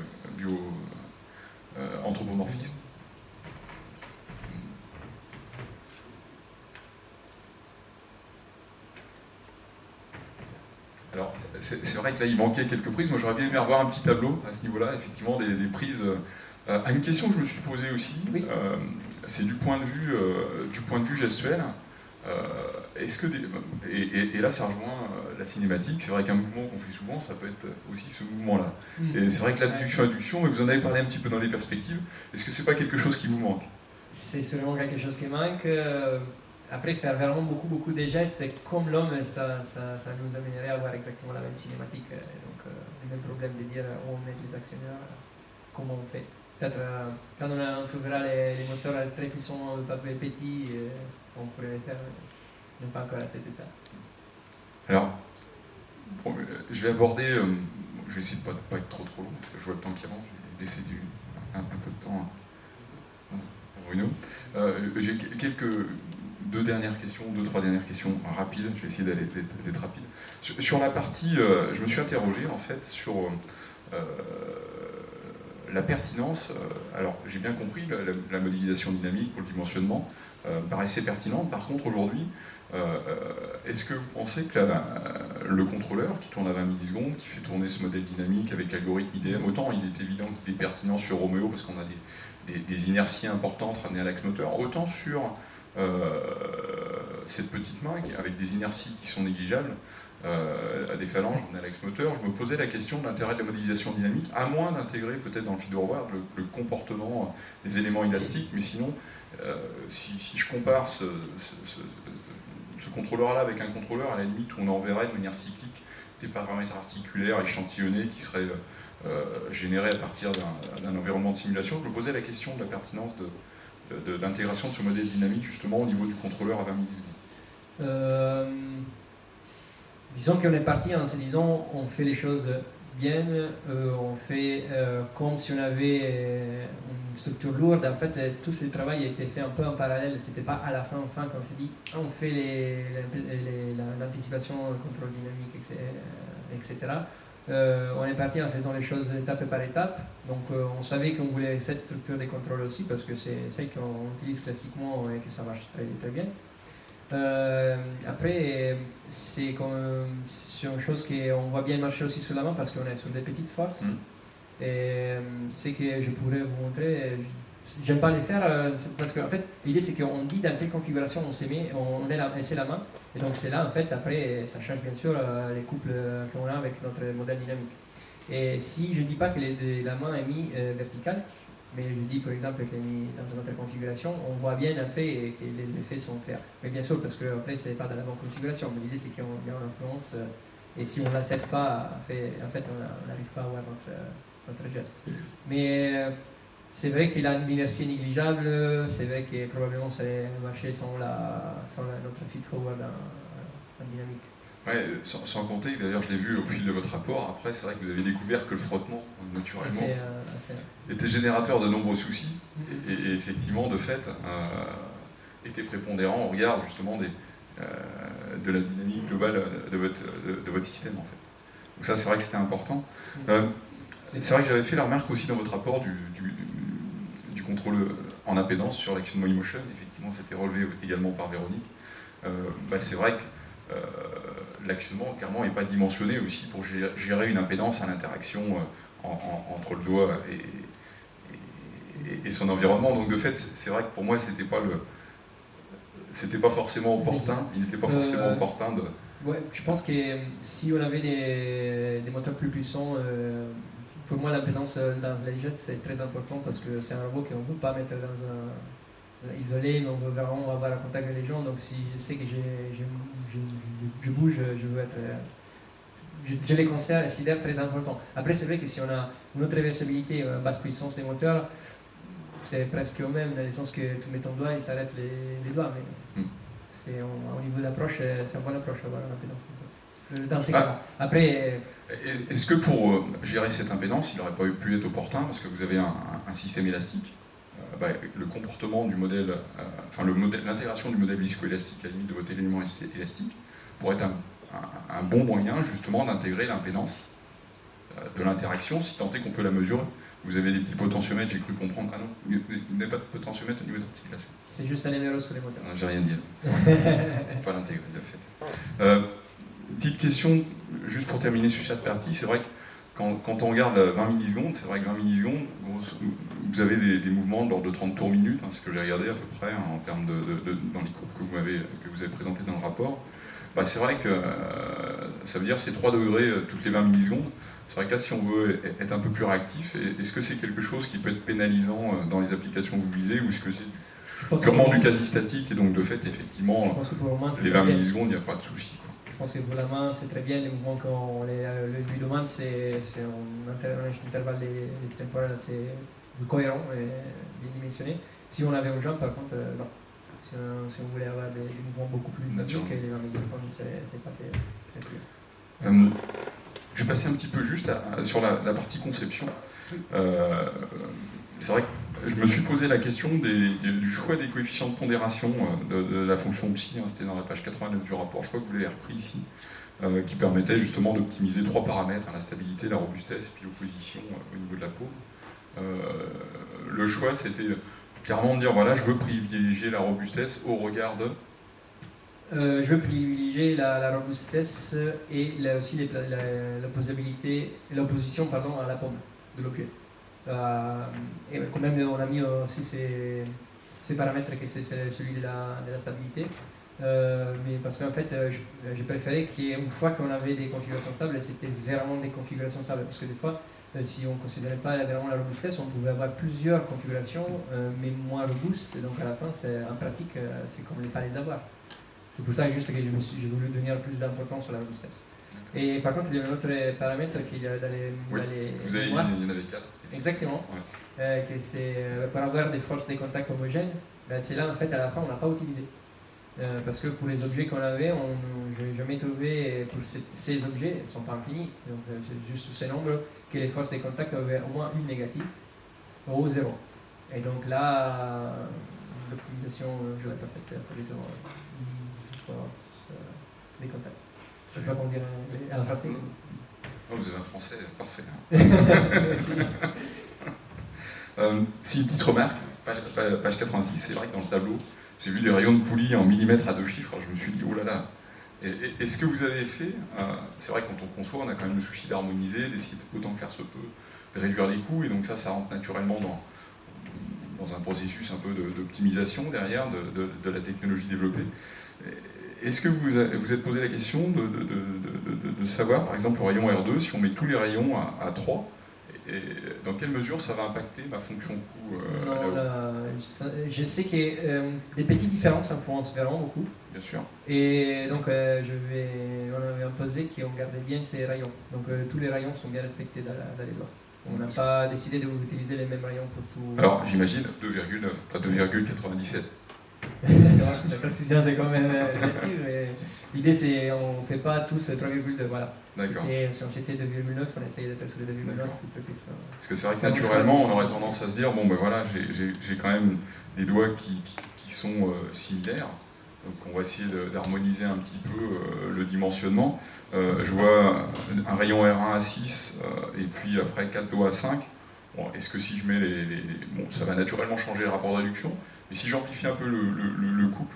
anthropomorphisme. Alors, c'est vrai que là, il manquait quelques prises. Moi, j'aurais bien aimé avoir un petit tableau à ce niveau-là, effectivement, des prises. Une question que je me suis posée aussi, oui. C'est du point de vue gestuel. Est-ce que et là, ça rejoint la cinématique. C'est vrai qu'un mouvement qu'on fait souvent, ça peut être aussi ce mouvement-là. Et c'est vrai que l'adduction-induction, mais vous en avez parlé un petit peu dans les perspectives. Est-ce que c'est pas quelque chose qui vous manque? C'est sûrement quelque chose qui manque. Après, faire vraiment beaucoup de gestes, comme l'homme, ça nous amènerait à avoir exactement la même cinématique. Donc, le même problème de dire où on met les actionnaires, comment on fait. Peut-être quand on trouvera les moteurs très puissants, petits, on pourrait les faire, mais pas encore à cet état. Alors, bon, je vais aborder, je vais essayer de ne pas être trop long, parce que je vois le temps qui rentre, j'ai laissé un peu de temps pour Bruno. J'ai deux, trois dernières questions rapides, je vais essayer d'être rapide. Sur la partie, je me suis interrogé en fait sur la pertinence. Alors j'ai bien compris, la modélisation dynamique pour le dimensionnement paraissait pertinente. Par contre aujourd'hui, est-ce que vous pensez que le contrôleur qui tourne à 20 millisecondes, qui fait tourner ce modèle dynamique avec l'algorithme IDM, autant il est évident qu'il est pertinent sur Romeo parce qu'on a des inerties importantes ramenées à l'axe moteur, autant sur cette petite main avec des inerties qui sont négligeables, à des phalanges ramenées à l'axe moteur, je me posais la question de l'intérêt de la modélisation dynamique, à moins d'intégrer peut-être dans le feed-forward le comportement des éléments élastiques, mais sinon, si je compare ce contrôleur-là avec un contrôleur, à la limite où on enverrait de manière cyclique des paramètres articulaires échantillonnés qui seraient générés à partir d'un environnement de simulation, je me posais la question de la pertinence d'intégration de ce modèle dynamique justement au niveau du contrôleur à 20 millisecondes. Disons qu'on est parti en se disant on fait les choses bien, on fait comme si on avait une structure lourde. En fait, tout ce travail a été fait un peu en parallèle. C'était pas à la fin qu'on s'est dit on fait l'anticipation, le contrôle dynamique, etc. On est parti en faisant les choses étape par étape. Donc on savait qu'on voulait cette structure de contrôle aussi parce que c'est celle qu'on utilise classiquement et que ça marche très, très bien. Après, c'est une chose qu'on voit bien marcher aussi sur la main parce qu'on est sur des petites forces. Et c'est que je pourrais vous montrer. J'aime pas les faire parce qu'en fait, l'idée c'est qu'on dit dans quelle configuration on se met, c'est la main. Et donc c'est là, en fait, après, ça change bien sûr les couples qu'on a avec notre modèle dynamique. Et si je ne dis pas que la main est mise verticale, mais je dis par exemple qu'elle est mise dans une autre configuration, on voit bien après que les effets sont clairs. Mais bien sûr, parce qu'après, ce n'est pas dans la bonne configuration, mais l'idée c'est qu'on a une influence, et si on ne l'accepte pas, en fait, on n'arrive pas à avoir notre geste. Mais c'est vrai qu'il a une inertie négligeable, c'est vrai que probablement ça allait marcher sans notre feed-forward en dynamique. Ouais, sans compter, d'ailleurs je l'ai vu au fil de votre rapport, après c'est vrai que vous avez découvert que le frottement, naturellement, était générateur de nombreux soucis, et effectivement, de fait, était prépondérant au regard justement de la dynamique globale de votre système en fait. Donc ça c'est vrai que c'était important. C'est vrai que j'avais fait la remarque aussi dans votre rapport du contrôle en impédance sur l'actionnement e-motion, effectivement c'était relevé également par Véronique. C'est vrai que l'actionnement clairement n'est pas dimensionné aussi pour gérer une impédance à l'interaction entre le doigt et son environnement. Donc de fait, c'est vrai que pour moi, c'était pas forcément opportun. Il n'était pas forcément opportun de. Ouais, je pense que si on avait des moteurs plus puissants, pour moi l'impédance dans les gestes c'est très important parce que c'est un robot qu'on ne veut pas mettre isolé, mais on veut vraiment avoir un contact avec les gens. Donc si je sais que je bouge, je veux être. Je les considère très importants. Après, c'est vrai que si on a une autre réversibilité, une basse puissance des moteurs, c'est presque au même, dans le sens que tu mets ton doigt et ça arrête les doigts. Mais au niveau de l'approche, c'est une bonne approche d'avoir une impédance. Dans ces cas-là. Après. Est-ce que pour gérer cette impédance, il n'aurait pas pu être opportun, parce que vous avez un système élastique, le comportement du modèle, l'intégration du modèle viscoélastique à la limite de votre élément élastique pourrait être un bon moyen justement d'intégrer l'impédance de l'interaction, si tant est qu'on peut la mesurer. Vous avez des petits potentiomètres, j'ai cru comprendre. Ah non, vous n'avez pas de potentiomètre au niveau de l'articulation. C'est juste un numéro sur les moteurs. Non, j'ai rien dit. Pas l'intégrer, en fait. Petite question, juste pour terminer sur cette partie, c'est vrai que quand on regarde 20 millisecondes, c'est vrai que 20 millisecondes, vous avez des mouvements de l'ordre de 30 tours minute, ce que j'ai regardé à peu près en termes dans les courbes que vous avez présentées dans le rapport. C'est vrai que ça veut dire c'est 3 degrés toutes les 20 millisecondes. C'est vrai que là, si on veut être un peu plus réactif, est-ce que c'est quelque chose qui peut être pénalisant dans les applications que vous visez, ou est-ce que c'est purement du quasi-statique, et donc de fait, effectivement, les 20 millisecondes, il n'y a pas de souci. Je pense que pour la main, c'est très bien. Les mouvements qu'on lui demande, c'est un intervalle temporel assez cohérent et bien dimensionné. Si on avait un jump, par contre, non. Si on voulait avoir des mouvements beaucoup plus dynamiques, les 20 millisecondes, c'est pas très bien. Je vais passer un petit peu juste sur la partie conception. C'est vrai que je me suis posé la question du choix des coefficients de pondération de la fonction psi, hein, c'était dans la page 89 du rapport, je crois que vous l'avez repris ici, qui permettait justement d'optimiser 3 paramètres, hein, la stabilité, la robustesse et puis l'opposition au niveau de la peau. Le choix, c'était clairement de dire, voilà, je veux privilégier la robustesse au regard de... Je veux privilégier la robustesse et aussi l'opposition à la paume de l'objet. Et quand même, on a mis aussi ces paramètres, que c'est celui de la stabilité. Mais parce qu'en fait, j'ai préféré qu'une fois qu'on avait des configurations stables, c'était vraiment des configurations stables. Parce que des fois, si on ne considérait pas vraiment la robustesse, on pouvait avoir plusieurs configurations, mais moins robustes. Donc à la fin, en pratique, c'est comme ne pas les avoir. C'est pour ça juste que j'ai voulu donner plus d'importance sur la robustesse. Et par contre, il y a un autre paramètre qu'il y a dans les... Oui, vous avez dit, il y en avait 4. Exactement. Ouais. Que c'est pour avoir des forces de contact homogènes. Ben, c'est là, en fait, à la fin, on n'a pas utilisé. Parce que pour les objets qu'on avait, je n'ai jamais trouvé, pour ces objets, ils ne sont pas infinis, donc c'est juste ces nombres, que les forces de contact avaient au moins une négative, ou 0. Et donc là, l'optimisation, je l'ai pas faite pour les forces des contacts. Je ne sais pas comment dire en français. Oh, vous avez un français parfait. Hein. Si une petite remarque, page 86, c'est vrai que dans le tableau, j'ai vu des rayons de poulie en millimètres à 2 chiffres, je me suis dit, oh là là. Et ce que vous avez fait, c'est vrai que quand on conçoit, on a quand même le souci d'harmoniser, d'essayer autant que faire se peut, de réduire les coûts, et donc ça rentre naturellement dans un processus un peu d'optimisation derrière de la technologie développée. Est-ce que vous êtes posé la question de savoir, par exemple, le rayon R2, si on met tous les rayons à 3, et dans quelle mesure ça va impacter ma fonction coût je sais que des petites différences influencent vraiment beaucoup. Bien sûr. Et donc, on avait imposé qu'on gardait bien ces rayons. Donc, tous les rayons sont bien respectés dans les lois. On n'a pas décidé d'utiliser les mêmes rayons pour tout. Alors, j'imagine 2,9, pas 2,97. La précision, c'est quand même relative. L'idée, c'est on ne fait pas tous 3,2. Voilà. D'accord. Si on était 2,9, on essayait d'être sur les 2,9. Parce que c'est vrai que naturellement, on aurait tendance à se dire, bon ben voilà, j'ai quand même des doigts qui sont similaires. Donc on va essayer d'harmoniser un petit peu le dimensionnement. Je vois un rayon R1 à 6 et puis après 4 doigts à 5. Bon, est-ce que si je mets bon, ça va naturellement changer le rapport de réduction, mais si j'amplifie un peu le couple,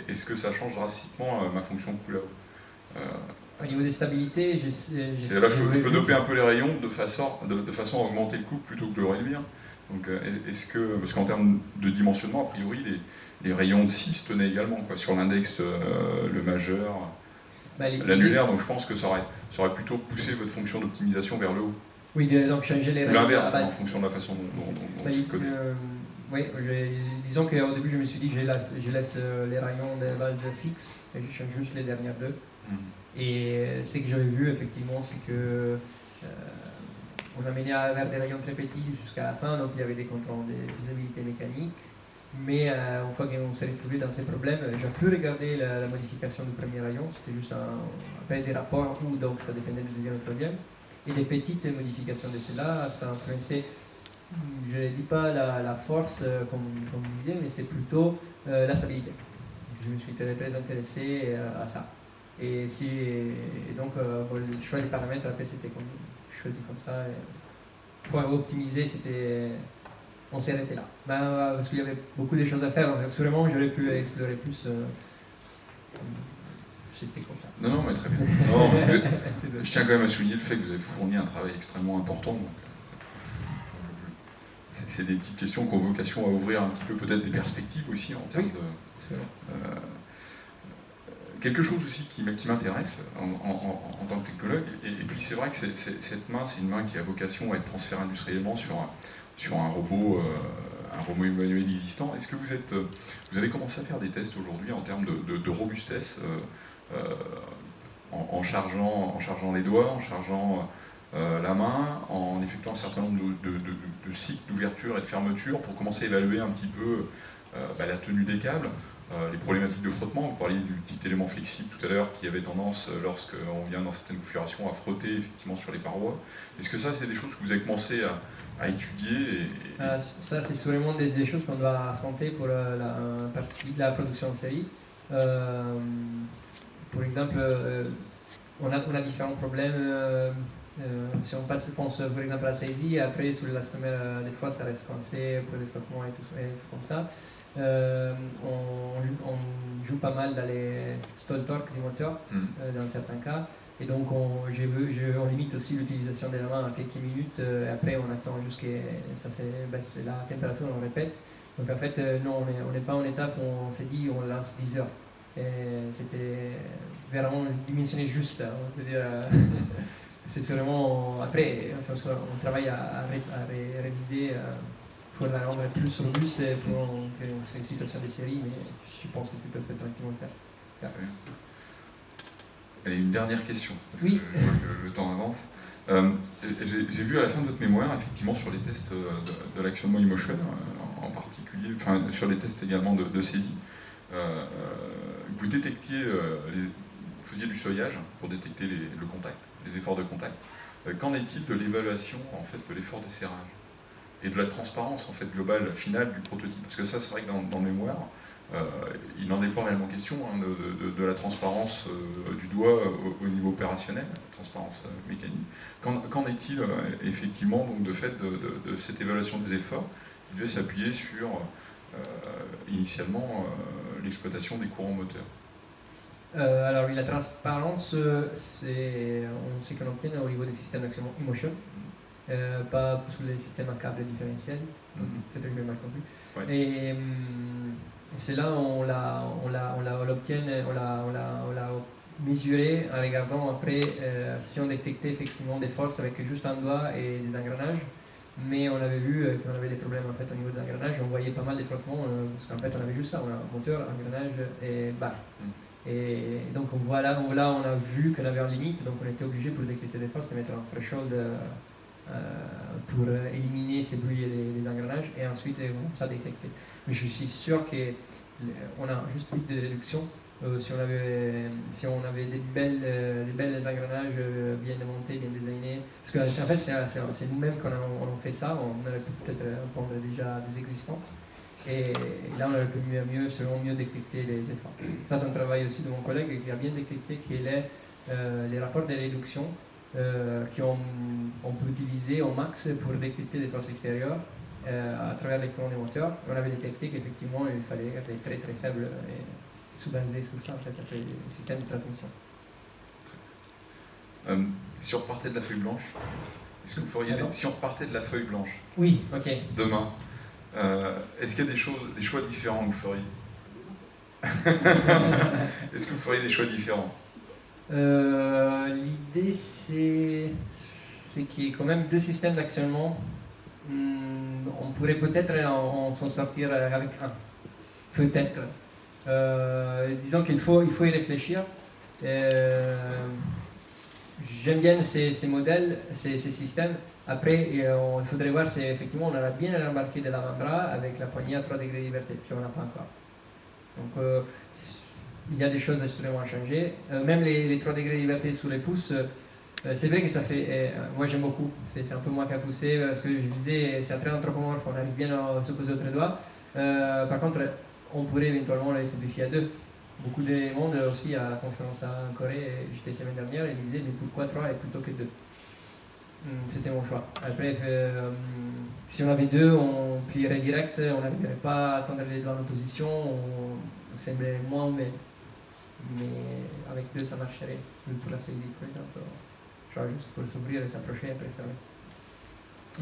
est-ce que ça change drastiquement ma fonction couleur? Au niveau des stabilités, je peux doper un peu les rayons de façon à augmenter le couple plutôt que de le réduire. Donc, parce qu'en termes de dimensionnement, a priori, les rayons de 6 tenaient également, quoi, sur l'index, le majeur, l'annulaire, donc je pense que ça aurait plutôt poussé votre fonction d'optimisation vers le haut. Oui, donc changer les rayons. L'inverse, en fonction de la façon dont c'est codé. Oui, disons qu'au début, je me suis dit que je laisse les rayons de base fixes et je change juste les dernières deux. Et ce que j'avais vu, effectivement, c'est que on a mené vers des rayons très petits jusqu'à la fin, donc il y avait des contrôles de visibilité mécanique. Mais une fois qu'on s'est retrouvé dans ces problèmes, j'ai pu regarder la modification du premier rayon, c'était juste après des rapports où donc ça dépendait du deuxième et troisième. Et les petites modifications de cela, ça influençait, je ne dis pas la force comme vous disiez, mais c'est plutôt la stabilité. Je me suis très intéressé à ça. Et donc le choix des paramètres, après c'était choisi comme ça. Pour optimiser, on s'est arrêté là. Parce qu'il y avait beaucoup de choses à faire, sûrement j'aurais pu explorer plus. J'étais content. Non, mais très bien. Non, je tiens quand même à souligner le fait que vous avez fourni un travail extrêmement important. Donc, c'est des petites questions qui ont vocation à ouvrir un petit peu peut-être des perspectives aussi en termes de... quelque chose aussi qui m'intéresse en tant que technologue, et puis c'est vrai que cette main, c'est une main qui a vocation à être transférée industriellement sur un robot humanoïde existant. Est-ce que vous avez commencé à faire des tests aujourd'hui en termes de robustesse en chargeant les doigts, en chargeant la main, en effectuant un certain nombre de cycles d'ouverture et de fermeture pour commencer à évaluer un petit peu la tenue des câbles? les problématiques de frottement. Vous parliez du petit élément flexible tout à l'heure qui avait tendance, lorsqu'on vient dans certaines configurations, à frotter effectivement sur les parois. Est-ce que ça, c'est des choses que vous avez commencé à étudier Ça, c'est sûrement des choses qu'on doit affronter pour la partie de la production de série. Par exemple, on a différents problèmes. Si on pense par exemple à la saisie, après sur l'élastomère, des fois ça reste coincé pour les frottements et tout comme ça. On joue pas mal dans les stall torque du moteur, dans certains cas. Et donc on limite aussi l'utilisation de la main à quelques minutes, et après on attend jusqu'à ça baisse la température, on répète. Donc en fait, non, on n'est pas en étape où on s'est dit on lance 10 heures. C'était vraiment dimensionné juste, on peut dire. C'est vraiment. Après, on travaille à réviser pour la rendre plus robuste pour une situation de série, mais je pense que c'est peut-être tranquillement le faire. Et une dernière question, parce oui. que je vois que le temps avance. J'ai vu à la fin de votre mémoire, effectivement, sur les tests de l'actionnement e-motion, en particulier, enfin sur les tests également de saisie, vous détectiez, vous faisiez du seuillage pour détecter le contact, les efforts de contact. Qu'en est-il de l'évaluation en fait, de l'effort de serrage et de la transparence en fait, globale, finale du prototype? Parce que ça, c'est vrai que dans le mémoire, il n'en est pas réellement question de la transparence du doigt au niveau opérationnel, transparence mécanique. Qu'en est-il effectivement donc, de fait de cette évaluation des efforts qui devait s'appuyer sur initialement l'exploitation des courants moteurs? Alors oui, la transparence, c'est ce qu'on obtient au niveau des systèmes d'actionnement e-motion, pas sur les systèmes à câble différentiel, peut-être que j'ai mal compris. Ouais. Et c'est là où on l'a mesuré en regardant après si on détectait effectivement des forces avec juste un doigt et des engrenages. Mais on avait vu qu'on avait des problèmes en fait, au niveau des engrenages, on voyait pas mal de frottements, parce qu'en fait on avait juste ça, on a moteur, engrenage et barre. Et donc là on a vu qu'on avait une limite, donc on était obligé pour détecter des forces de mettre un threshold pour éliminer ces bruits des engrenages et ensuite ça détecter. Mais je suis sûr qu'on a juste 8 de réduction. Si on avait des belles engrenages bien montés, bien designés, parce que en fait c'est nous-mêmes qu'on a fait ça, on aurait pu peut-être prendre déjà des existants. Et là, on aurait pu mieux détecter les efforts. Ça, c'est un travail aussi de mon collègue qui a bien détecté les rapports de réduction qu'on peut utiliser au max pour détecter des forces extérieures à travers les courants des moteurs. On avait détecté qu'effectivement, il fallait être très très faible et sous-basé sur ça, en fait, après les systèmes de transmission. Si on repartait de la feuille blanche, est-ce que vous feriez si on repartait de la feuille blanche oui, ok. Demain, est-ce qu'il y a des choix différents que vous feriez? Est-ce que vous feriez des choix différents? L'idée, c'est qu'il y ait quand même deux systèmes d'actionnement. On pourrait peut-être s'en sortir avec un. Peut-être. Disons qu'il faut y réfléchir. J'aime bien ces modèles, ces systèmes. Après, il faudrait voir si effectivement on a bien embarqué de l'avant-bras avec la poignée à 3 degrés de liberté, puis on n'a pas encore. Donc, il y a des choses absolument à changer. Même les 3 degrés de liberté sous les pouces, c'est vrai que ça fait. Moi j'aime beaucoup, c'est un peu moins qu'à pousser, parce que je disais, c'est très anthropomorphe, on arrive bien à se poser au doigts. Par contre, on pourrait éventuellement les simplifier à 2. Beaucoup de monde aussi à la conférence en Corée, j'étais la semaine dernière, ils me disaient mais pourquoi 3 plutôt que 2. C'était mon choix. Après, si on avait 2, on plierait direct, on n'arriverait pas à tendre les doigts en opposition, on semblait moins humain. Mais avec 2, ça marcherait, pour la saisie, par exemple. Genre juste pour s'ouvrir et s'approcher et après fermer.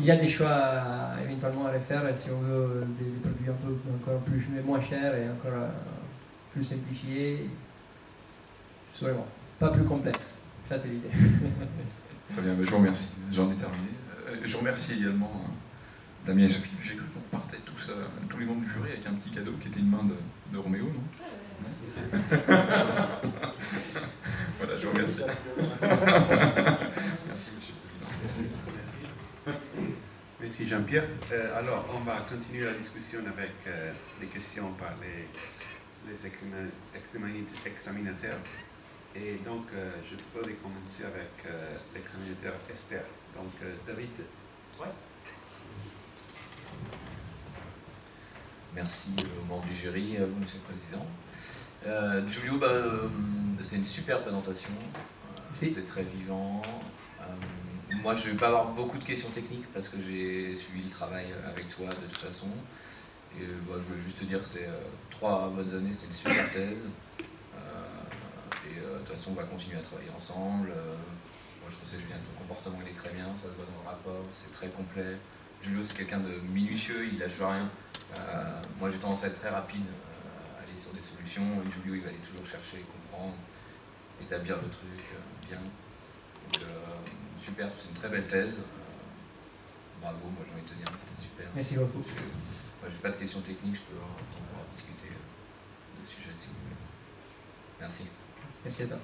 Il y a des choix éventuellement à refaire si on veut des produits encore moins chers et encore plus simplifiés. Sûrement. Pas plus complexes. Ça, c'est l'idée. Très bien, je vous remercie. J'en ai terminé. Je remercie également Damien et Sophie. J'ai cru qu'on partait tous les membres du jury avec un petit cadeau qui était une main de Roméo, non? Voilà, je vous remercie. Merci, Monsieur le Président. Merci Jean-Pierre. Alors, on va continuer la discussion avec les questions par les examinateurs. Et donc, je peux commencer avec l'examinateur Esther. Donc, David. Ouais. Merci aux membres du jury, à vous, Monsieur le Président. Giulio, c'était une super présentation. C'était très vivant. Moi, je ne vais pas avoir beaucoup de questions techniques parce que j'ai suivi le travail avec toi de toute façon. Et je voulais juste te dire que c'était 3 bonnes années, c'était une super thèse. De toute façon, on va continuer à travailler ensemble. Moi, je trouve que c'est génial, ton comportement il est très bien, ça se voit dans le rapport, c'est très complet. Giulio, c'est quelqu'un de minutieux, il lâche rien. Moi, j'ai tendance à être très rapide, à aller sur des solutions. Et Giulio, il va aller toujours chercher, comprendre, établir le truc bien. Donc, super, c'est une très belle thèse. Bravo, moi j'ai envie de te dire, c'était super. Merci beaucoup. Moi, j'ai pas de questions techniques, je peux en discuter de ce sujet si vous voulez. Merci. Merci à toi.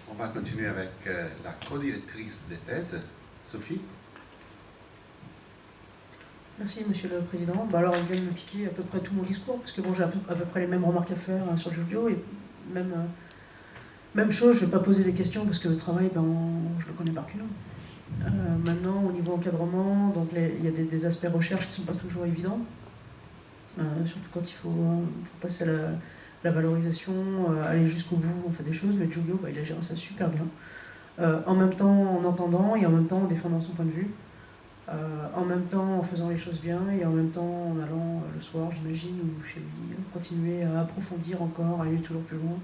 On va continuer avec la co-directrice de thèse, Sophie. Merci, Monsieur le Président. Alors, il vient de me piquer à peu près tout mon discours, parce que bon, j'ai à peu près les mêmes remarques à faire sur Giulio, et même chose, je ne vais pas poser des questions, parce que le travail, je le connais par cœur. Maintenant, au niveau encadrement, donc il y a des aspects recherche qui ne sont pas toujours évidents, surtout quand il faut passer à la valorisation, aller jusqu'au bout, on fait des choses, mais Giulio, il a géré ça super bien. En même temps en entendant et en même temps en défendant son point de vue. En même temps en faisant les choses bien et en même temps en allant le soir, j'imagine, ou chez lui, continuer à approfondir encore, aller toujours plus loin,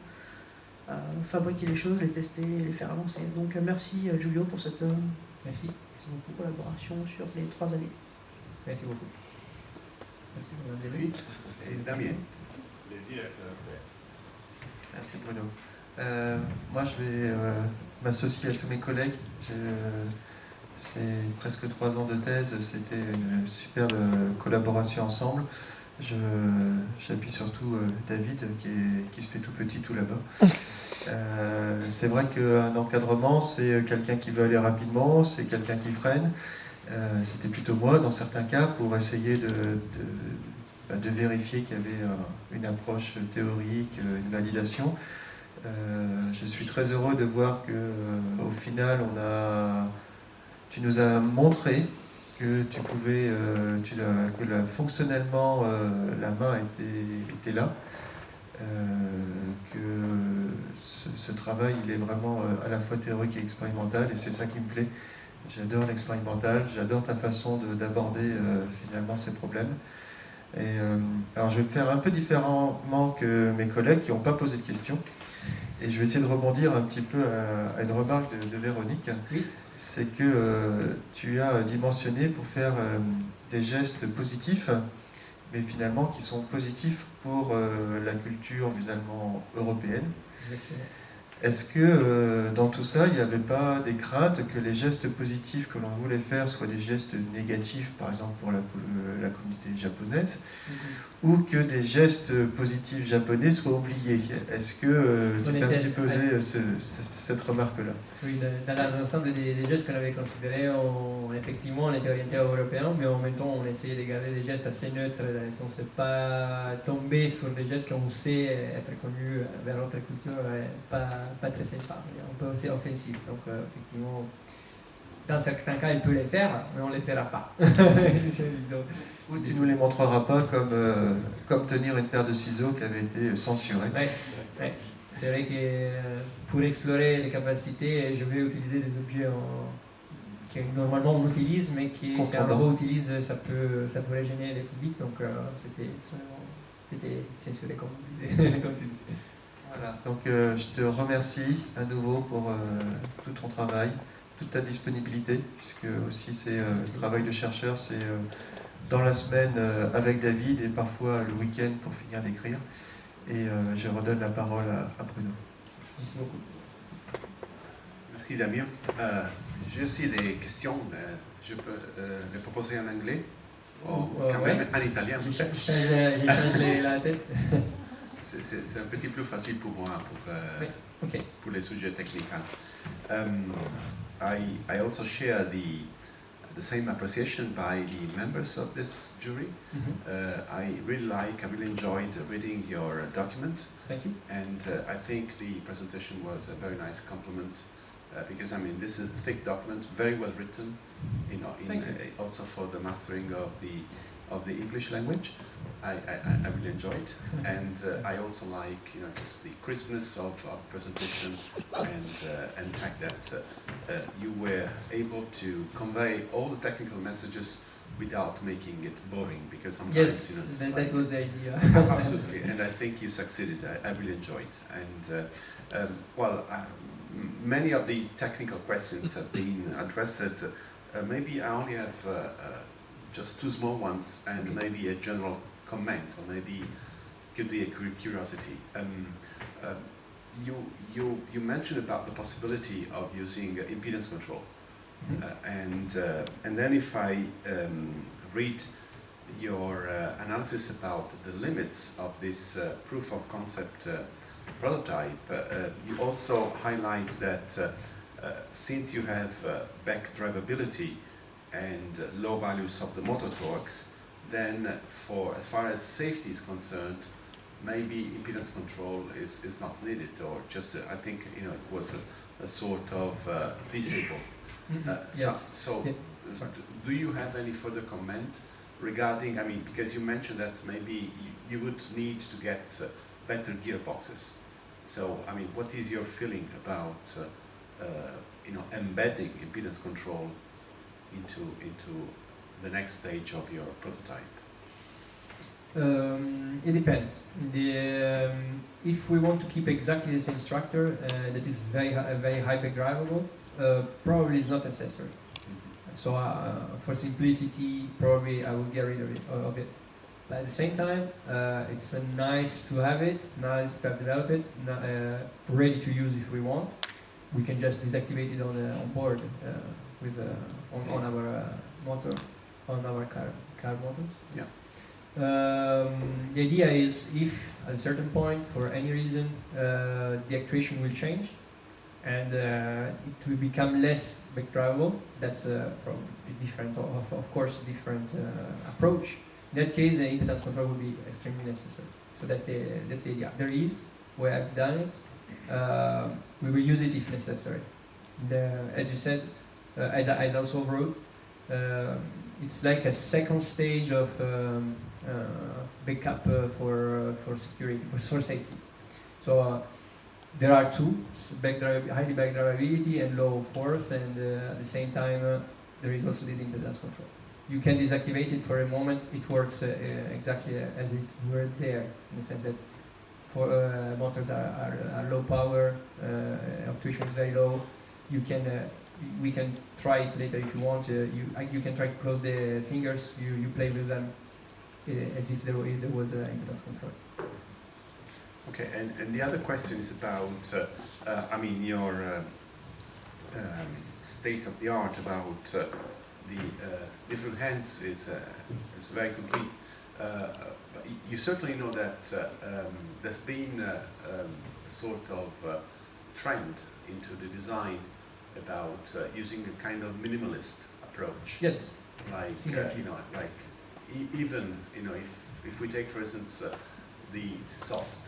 fabriquer les choses, les tester, les faire avancer. Donc merci Giulio pour cette Merci. collaboration sur les 3 années. Merci beaucoup. Merci pour la Sophie et Damien. Merci Bruno. Moi je vais m'associer à tous mes collègues. C'est presque 3 ans de thèse, c'était une superbe collaboration ensemble. J'appuie surtout David qui se fait tout petit tout là-bas. C'est vrai qu'un encadrement, c'est quelqu'un qui veut aller rapidement, c'est quelqu'un qui freine. C'était plutôt moi dans certains cas pour essayer de vérifier qu'il y avait une approche théorique, une validation. Je suis très heureux de voir qu'au final, tu nous as montré que tu pouvais, que fonctionnellement la main était là, que ce travail il est vraiment à la fois théorique et expérimental, et c'est ça qui me plaît. J'adore l'expérimental, j'adore ta façon d'aborder finalement ces problèmes. Et, alors je vais me faire un peu différemment que mes collègues qui n'ont pas posé de questions, et je vais essayer de rebondir un petit peu à une remarque de Véronique. Oui. C'est que tu as dimensionné pour faire des gestes positifs, mais finalement qui sont positifs pour la culture visuellement européenne. Exactement. Est-ce que dans tout ça, il n'y avait pas des craintes que les gestes positifs que l'on voulait faire soient des gestes négatifs, par exemple pour la communauté japonaise, ou que des gestes positifs japonais soient oubliés? Est-ce que tu t'es un petit peu posé cette remarque-là? Oui, dans l'ensemble des gestes qu'on avait considérés, effectivement, on était orienté européen, mais en même temps, on essayait de garder des gestes assez neutres. On ne s'est pas tombé sur des gestes qu'on sait être connus vers notre culture, pas très sympa, un peu aussi offensifs. Donc, effectivement, dans certains cas, il peut les faire, mais on ne les fera pas. Ou tu ne nous les montreras pas comme tenir une paire de ciseaux qui avait été censurée. Oui. C'est vrai que pour explorer les capacités, je vais utiliser des objets que normalement on utilise, mais qui si un robot utilise, ça pourrait gêner les publics, donc c'était censuré comme tu disais. Voilà, donc je te remercie à nouveau pour tout ton travail, toute ta disponibilité, puisque aussi c'est le travail de chercheur, c'est dans la semaine avec David et parfois le week-end pour finir d'écrire. Et je redonne la parole à Bruno. Merci beaucoup. Merci Damien. J'ai aussi des questions. Je peux les proposer en anglais ou quand même en italien. J'ai changé la tête. C'est un petit peu facile pour moi pour les sujets techniques. I also share the same appreciation by the members of this jury. I really enjoyed reading your document. Thank you. And I think the presentation was a very nice compliment because I mean this is a thick document, very well written, you know, also for the mastering of the English language. I really enjoyed, and I also like, you know, just the crispness of presentation and the fact that you were able to convey all the technical messages without making it boring, because sometimes, Yes, you know, that was the idea. absolutely, and I think you succeeded. I really enjoyed, and many of the technical questions have been addressed. Maybe I only have just two small ones, and maybe a general comment, or maybe could be a curiosity. You mentioned about the possibility of using impedance control, and then if I read your analysis about the limits of this proof of concept prototype, you also highlight that since you have back drivability and low values of the motor torques, then for as far as safety is concerned, maybe impedance control is not needed, or just I think, you know, it was a sort of disabled. Yes. So Yeah. do you have any further comment regarding, I mean, because you mentioned that maybe you would need to get better gearboxes. So, I mean, what is your feeling about, you know, embedding impedance control into the next stage of your prototype? It depends. If we want to keep exactly the same structure that is very high back drivable, probably it's not necessary. So for simplicity, probably I would get rid of it. But at the same time, it's nice to have it, nice to have developed it, ready to use if we want. We can just deactivate it on board on our motor, on our car motors. Yeah. The idea is, if at a certain point, for any reason, the actuation will change and it will become less back drivable, that's probably different, of course, different approach. In that case, impedance control will be extremely necessary. So that's the idea. There is, where I've done it, we will use it if necessary. As you said, as I also wrote, it's like a second stage of backup for security, for safety. So there are two: highly back drivability and low force, and at the same time there is also this impedance control. You can deactivate it for a moment; it works exactly as it were there, in the sense that for motors are low power, actuation is very low. You can we can try it later if you want. You can try to close the fingers. You play with them as if there was impedance control. Okay, and the other question is about, I mean, your state of the art about the different hands is very complete. You certainly know that there's been a sort of trend into the design about using a kind of minimalist approach. Yes. Like you know, like even, you know, if we take, for instance, the soft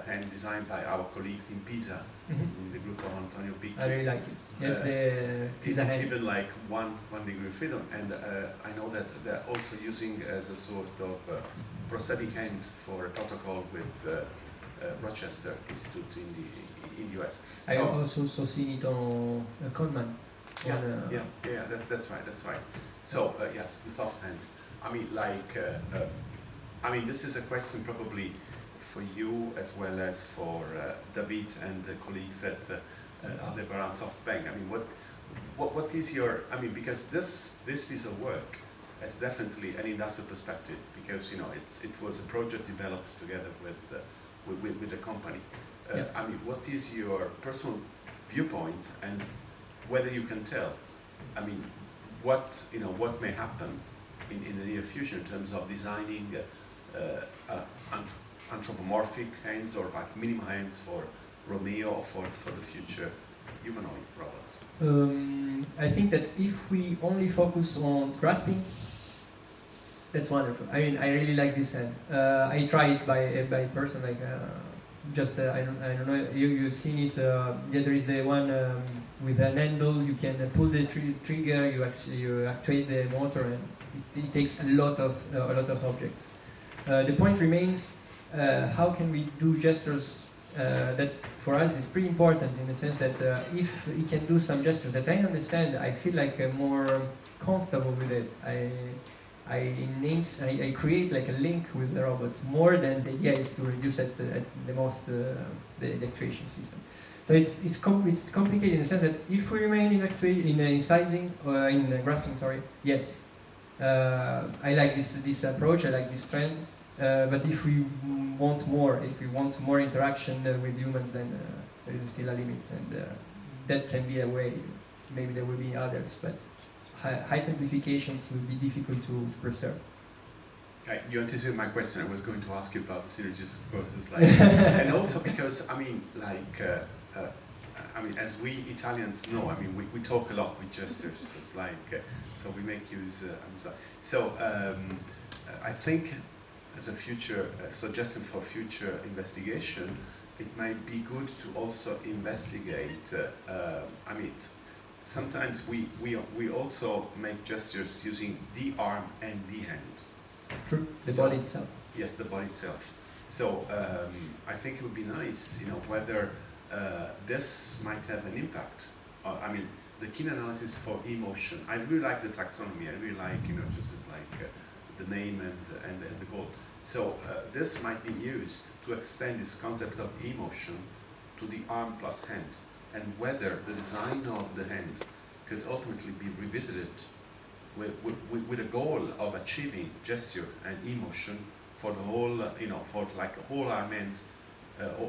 hand designed by our colleagues in Pisa, in the group of Antonio Picchi. I really like it. Yes, it's even like one degree of freedom, and I know that they're also using as a sort of prosthetic hand for a protocol with Rochester Institute in the US. I also seen it on Coleman. That's right. So yes, the soft hand. I mean, like, I mean, this is a question probably for you as well as for David and the colleagues at the Baran SoftBank. I mean, what is your? I mean, because this piece of work has definitely an industrial perspective, because, you know, it was a project developed together with the company. I mean, what is your personal viewpoint, and whether you can tell? I mean, what may happen in the near future in terms of designing anthropomorphic hands or like minimal hands for Romeo or for the future humanoid robots? I think that if we only focus on grasping, that's wonderful. I mean, I really like this hand. I try it by person, like I don't know. You've seen it. Yeah, there is the one with an handle. You can pull the trigger. You actuate the motor, and it takes a lot of objects. The point remains: how can we do gestures? That for us is pretty important in the sense that if we can do some gestures that I understand, I feel like more comfortable with it. I create like a link with the robot more than the idea is to reduce at the most the actuation system. So it's complicated in the sense that if we remain in sizing or in grasping, sorry, yes, I like this approach. I like this trend. But if we want more interaction with humans, then there is still a limit, and that can be a way. Maybe there will be others, but high simplifications will be difficult to preserve. You anticipated my question. I was going to ask you about the synergies versus and also because I mean, as we Italians know, I mean, we talk a lot with gestures. It's so we make use. I think as a future suggestion for future investigation, it might be good to also investigate. I mean, sometimes we also make gestures using the arm and the hand. True. The body itself. Yes, the body itself. So I think it would be nice, whether this might have an impact. I mean, the key analysis for emotion. I really like the taxonomy. I really like, just as the name and the goal. So this might be used to extend this concept of emotion to the arm plus hand, and whether the design of the hand could ultimately be revisited with a goal of achieving gesture and emotion for the whole, for like a whole arm hand,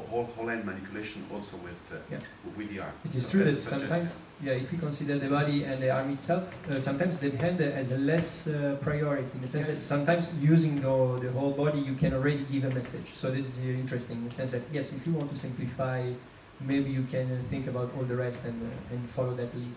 whole hand manipulation also with the arm. It is so true that sometimes, if we consider the body and the arm itself, sometimes the hand has a less priority in the sense that sometimes using the whole body you can already give a message. So this is interesting in the sense that yes, if you want to simplify, maybe you can think about all the rest and follow that lead.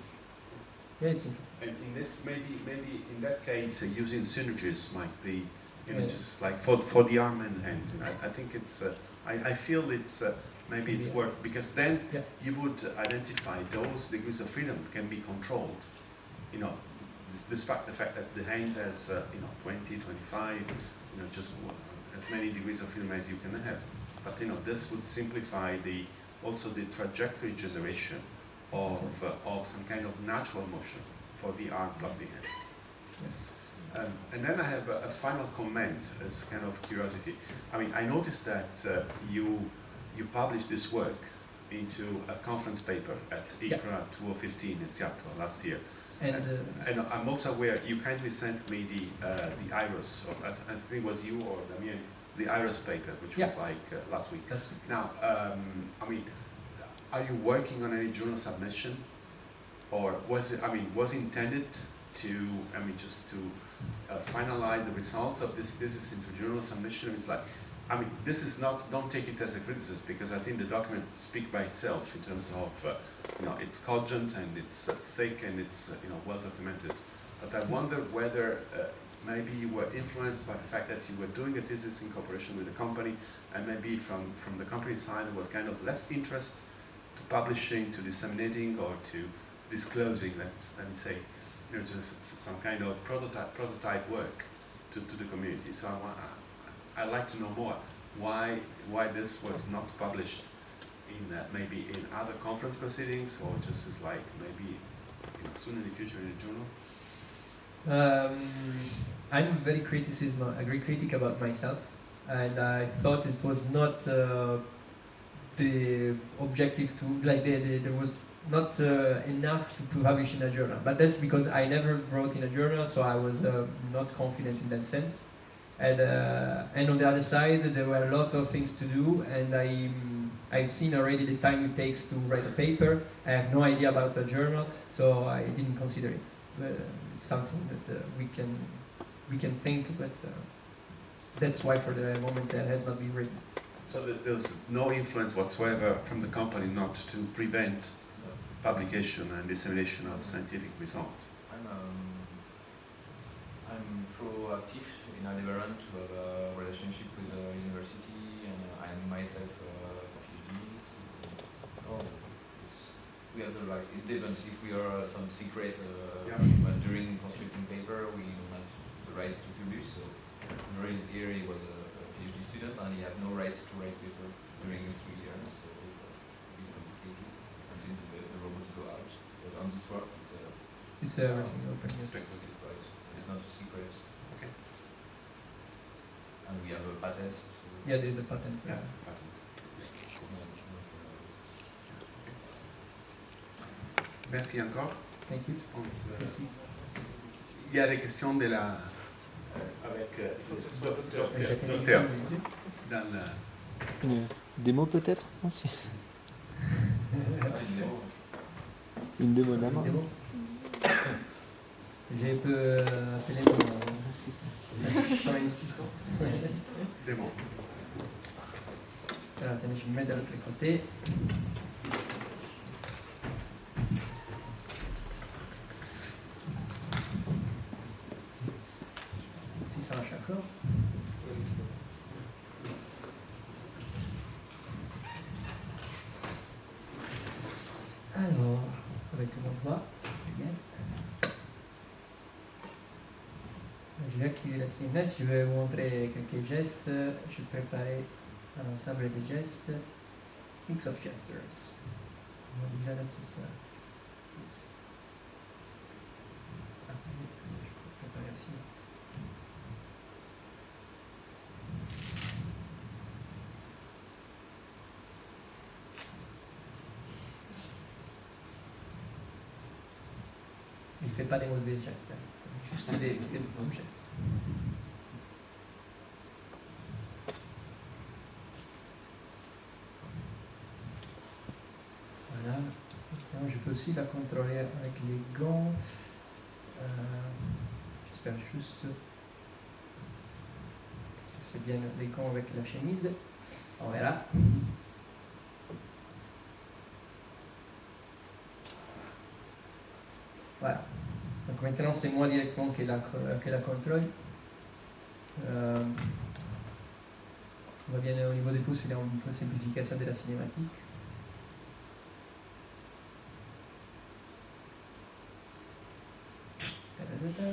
Yeah, it's interesting. And in this, maybe in that case, using synergies might be, just like for the arm and hand. I think it's. I feel it's maybe it's worth, because then you would identify those degrees of freedom can be controlled. Despite the fact that the hand has 20, 25, just as many degrees of freedom as you can have. But this would simplify also the trajectory generation of some kind of natural motion for the arm plus the hand. Yes. And then I have a final comment as kind of curiosity. I mean, I noticed that you published this work into a conference paper at ICRA 2015 in Seattle last year. And I'm also aware you kindly sent me the IRIS, or I think it was you or Damien, the IRIS paper, which was last week. Now, I mean, are you working on any journal submission, or was it intended to, just to finalize the results of this thesis into journal submission? It's this is not, don't take it as a criticism, because I think the document speaks by itself in terms of, it's cogent and it's thick and it's, well documented. But I wonder whether maybe you were influenced by the fact that you were doing a thesis in cooperation with a company, and maybe from the company side there was kind of less interest to publishing, to disseminating, or to disclosing, let me say, just some kind of prototype work to the community. So I'd like to know more why this was not published in maybe in other conference proceedings, or just as maybe soon in the future in a journal. I'm very critic about myself, and I thought it was not the objective to there was not enough to publish in a journal. But that's because I never wrote in a journal, so I was not confident in that sense. And on the other side, there were a lot of things to do, and I've seen already the time it takes to write a paper. I have no idea about a journal, so I didn't consider it. It's something that we can think, but that's why for the moment that has not been written. So that there's no influence whatsoever from the company not to prevent publication and dissemination of scientific results? I'm proactive in Aldebaran to have a relationship with the university, and I am myself a PhD. So, we have the right. It depends if we are some secret. But during consulting paper, we don't have the right to publish. So, here he was a PhD student, and he had no right to write paper during his 3 years. So, we complicated until the robots go out. But on this work, It's everything open. it's right. It's not a secret. Okay. And we have a patent. So Yeah, there's a patent. Yeah, it's a patent. Merci encore. Thank you. Merci. Il y a des questions de la, avec Jacqueline, docteur vous voulez dire? dans la... Une démo peut-être? Non, une démo d'abord. C'est bon. J'ai un peu appelé mon assistant. des mots. Alors, attendez, je vais me mettre de l'autre côté. Si ça marche encore. Alors, avec tout le monde voit. Bien. Je vais activer la stimulus, je vais vous montrer quelques gestes. Je vais préparer un ensemble de gestes. Mix of gestures. On va déjà là, c'est ça. Ça, je peux préparer aussi. Il ne fait pas des mauvais gestes, hein. Juste des bons gestes. Voilà. Maintenant, je peux aussi la contrôler avec les gants. J'espère juste que c'est bien les gants avec la chemise. On verra. Voilà. Donc maintenant, c'est moi directement qui la contrôle. On va bien au niveau des pouces, il y a une simplification de la cinématique. Ta-da-da-da.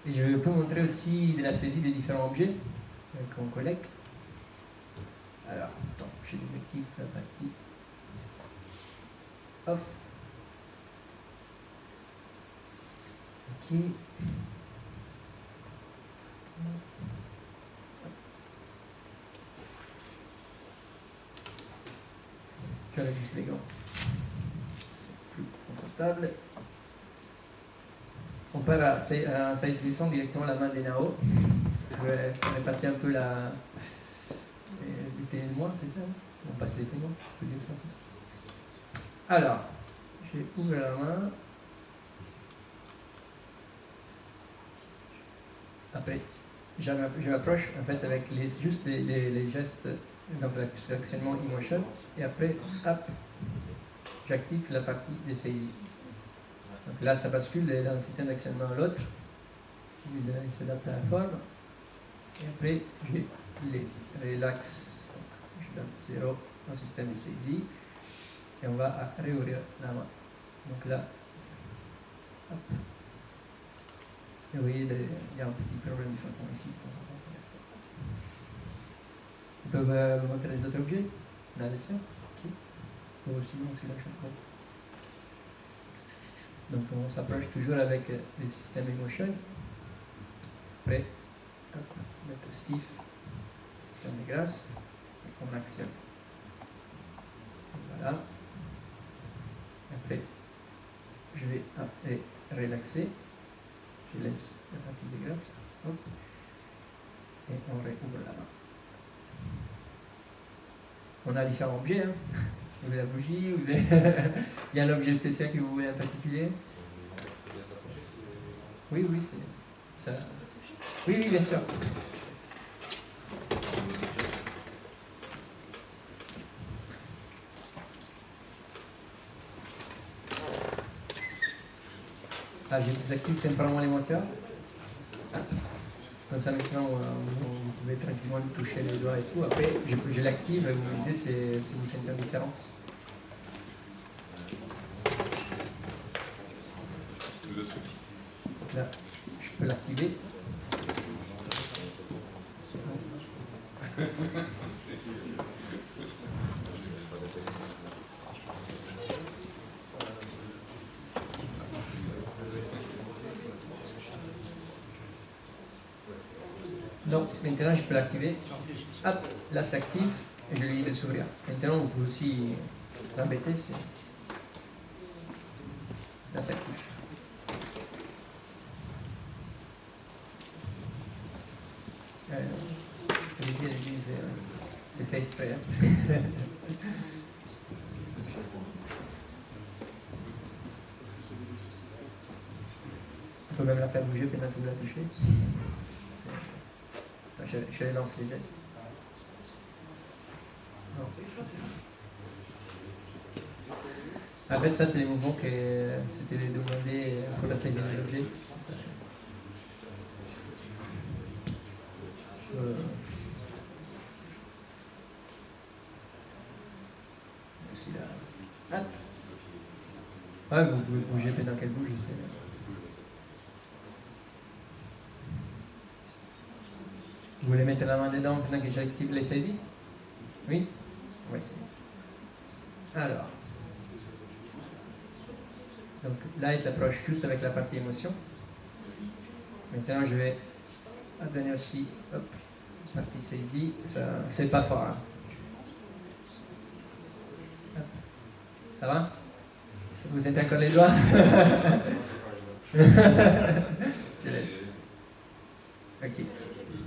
Et je peux montrer aussi de la saisie des différents objets qu'on collecte. Alors, attends, je désactive la partie off. Ok. Je enlève juste les gants. C'est plus confortable. On part à saisissant directement la main des Nao. Je vais passer un peu les témoins, c'est ça? On passe les témoins, je peux dire ça comme ça. Alors, je ouvre la main. Après, je m'approche en fait avec juste les gestes, donc l'actionnement emotion, et après, hop, j'active la partie des saisies. Donc là, ça bascule d'un système d'actionnement à l'autre. Il s'adapte à la forme. Et après, je les relaxe. Donc, je donne 0 au système de saisie. Et on va réouvrir la main. Donc là, hop. Et vous voyez, il y a un petit problème de flottement ici. De temps en temps, ça reste. Ils peuvent vous montrer les autres objets. Là, dessus. Ok. Ou sinon, aussi la chaque. Donc on s'approche toujours avec les systèmes emotion. Après, hop, mettre stiff, système de grâce, et on actionne. Voilà. Après, je vais relaxer. Je laisse la partie de grâce. Hop. Et on réouvre la main. On a différents objets. Hein. Vous voulez la bougie, il y a un objet spécial que vous voulez en particulier? Oui, oui, c'est ça. Oui, oui, bien sûr. Ah, je désactive temporairement les moteurs. Ah. Comme ça, maintenant, vous pouvez tranquillement lui toucher les doigts et tout. Après, je l'active et vous me disiez si vous sentez une différence. Donc là, je peux l'activer. Donc maintenant je peux l'activer. Hop, là ça active et je lui dis de s'ouvrir. Maintenant vous pouvez aussi l'embêter. Là ça active. Allez-y, c'est fait exprès. Hein. On peut même la faire bouger pendant que vous la séchez. Je lance les gestes. Non. En fait, ça, c'est les mouvements que c'était demandé pour la saisir des objets. C'est ça. Merci là. Ouais, vous pouvez bouger pendant qu'elle bouge, je sais. Vous voulez mettre la main dedans pendant que j'active les saisies? Oui? Oui, c'est bon. Alors. Donc là, il s'approche juste avec la partie émotion. Maintenant, je vais donner aussi, hop, partie saisie. C'est pas fort. Hein. Ça va? Vous sentez encore les doigts?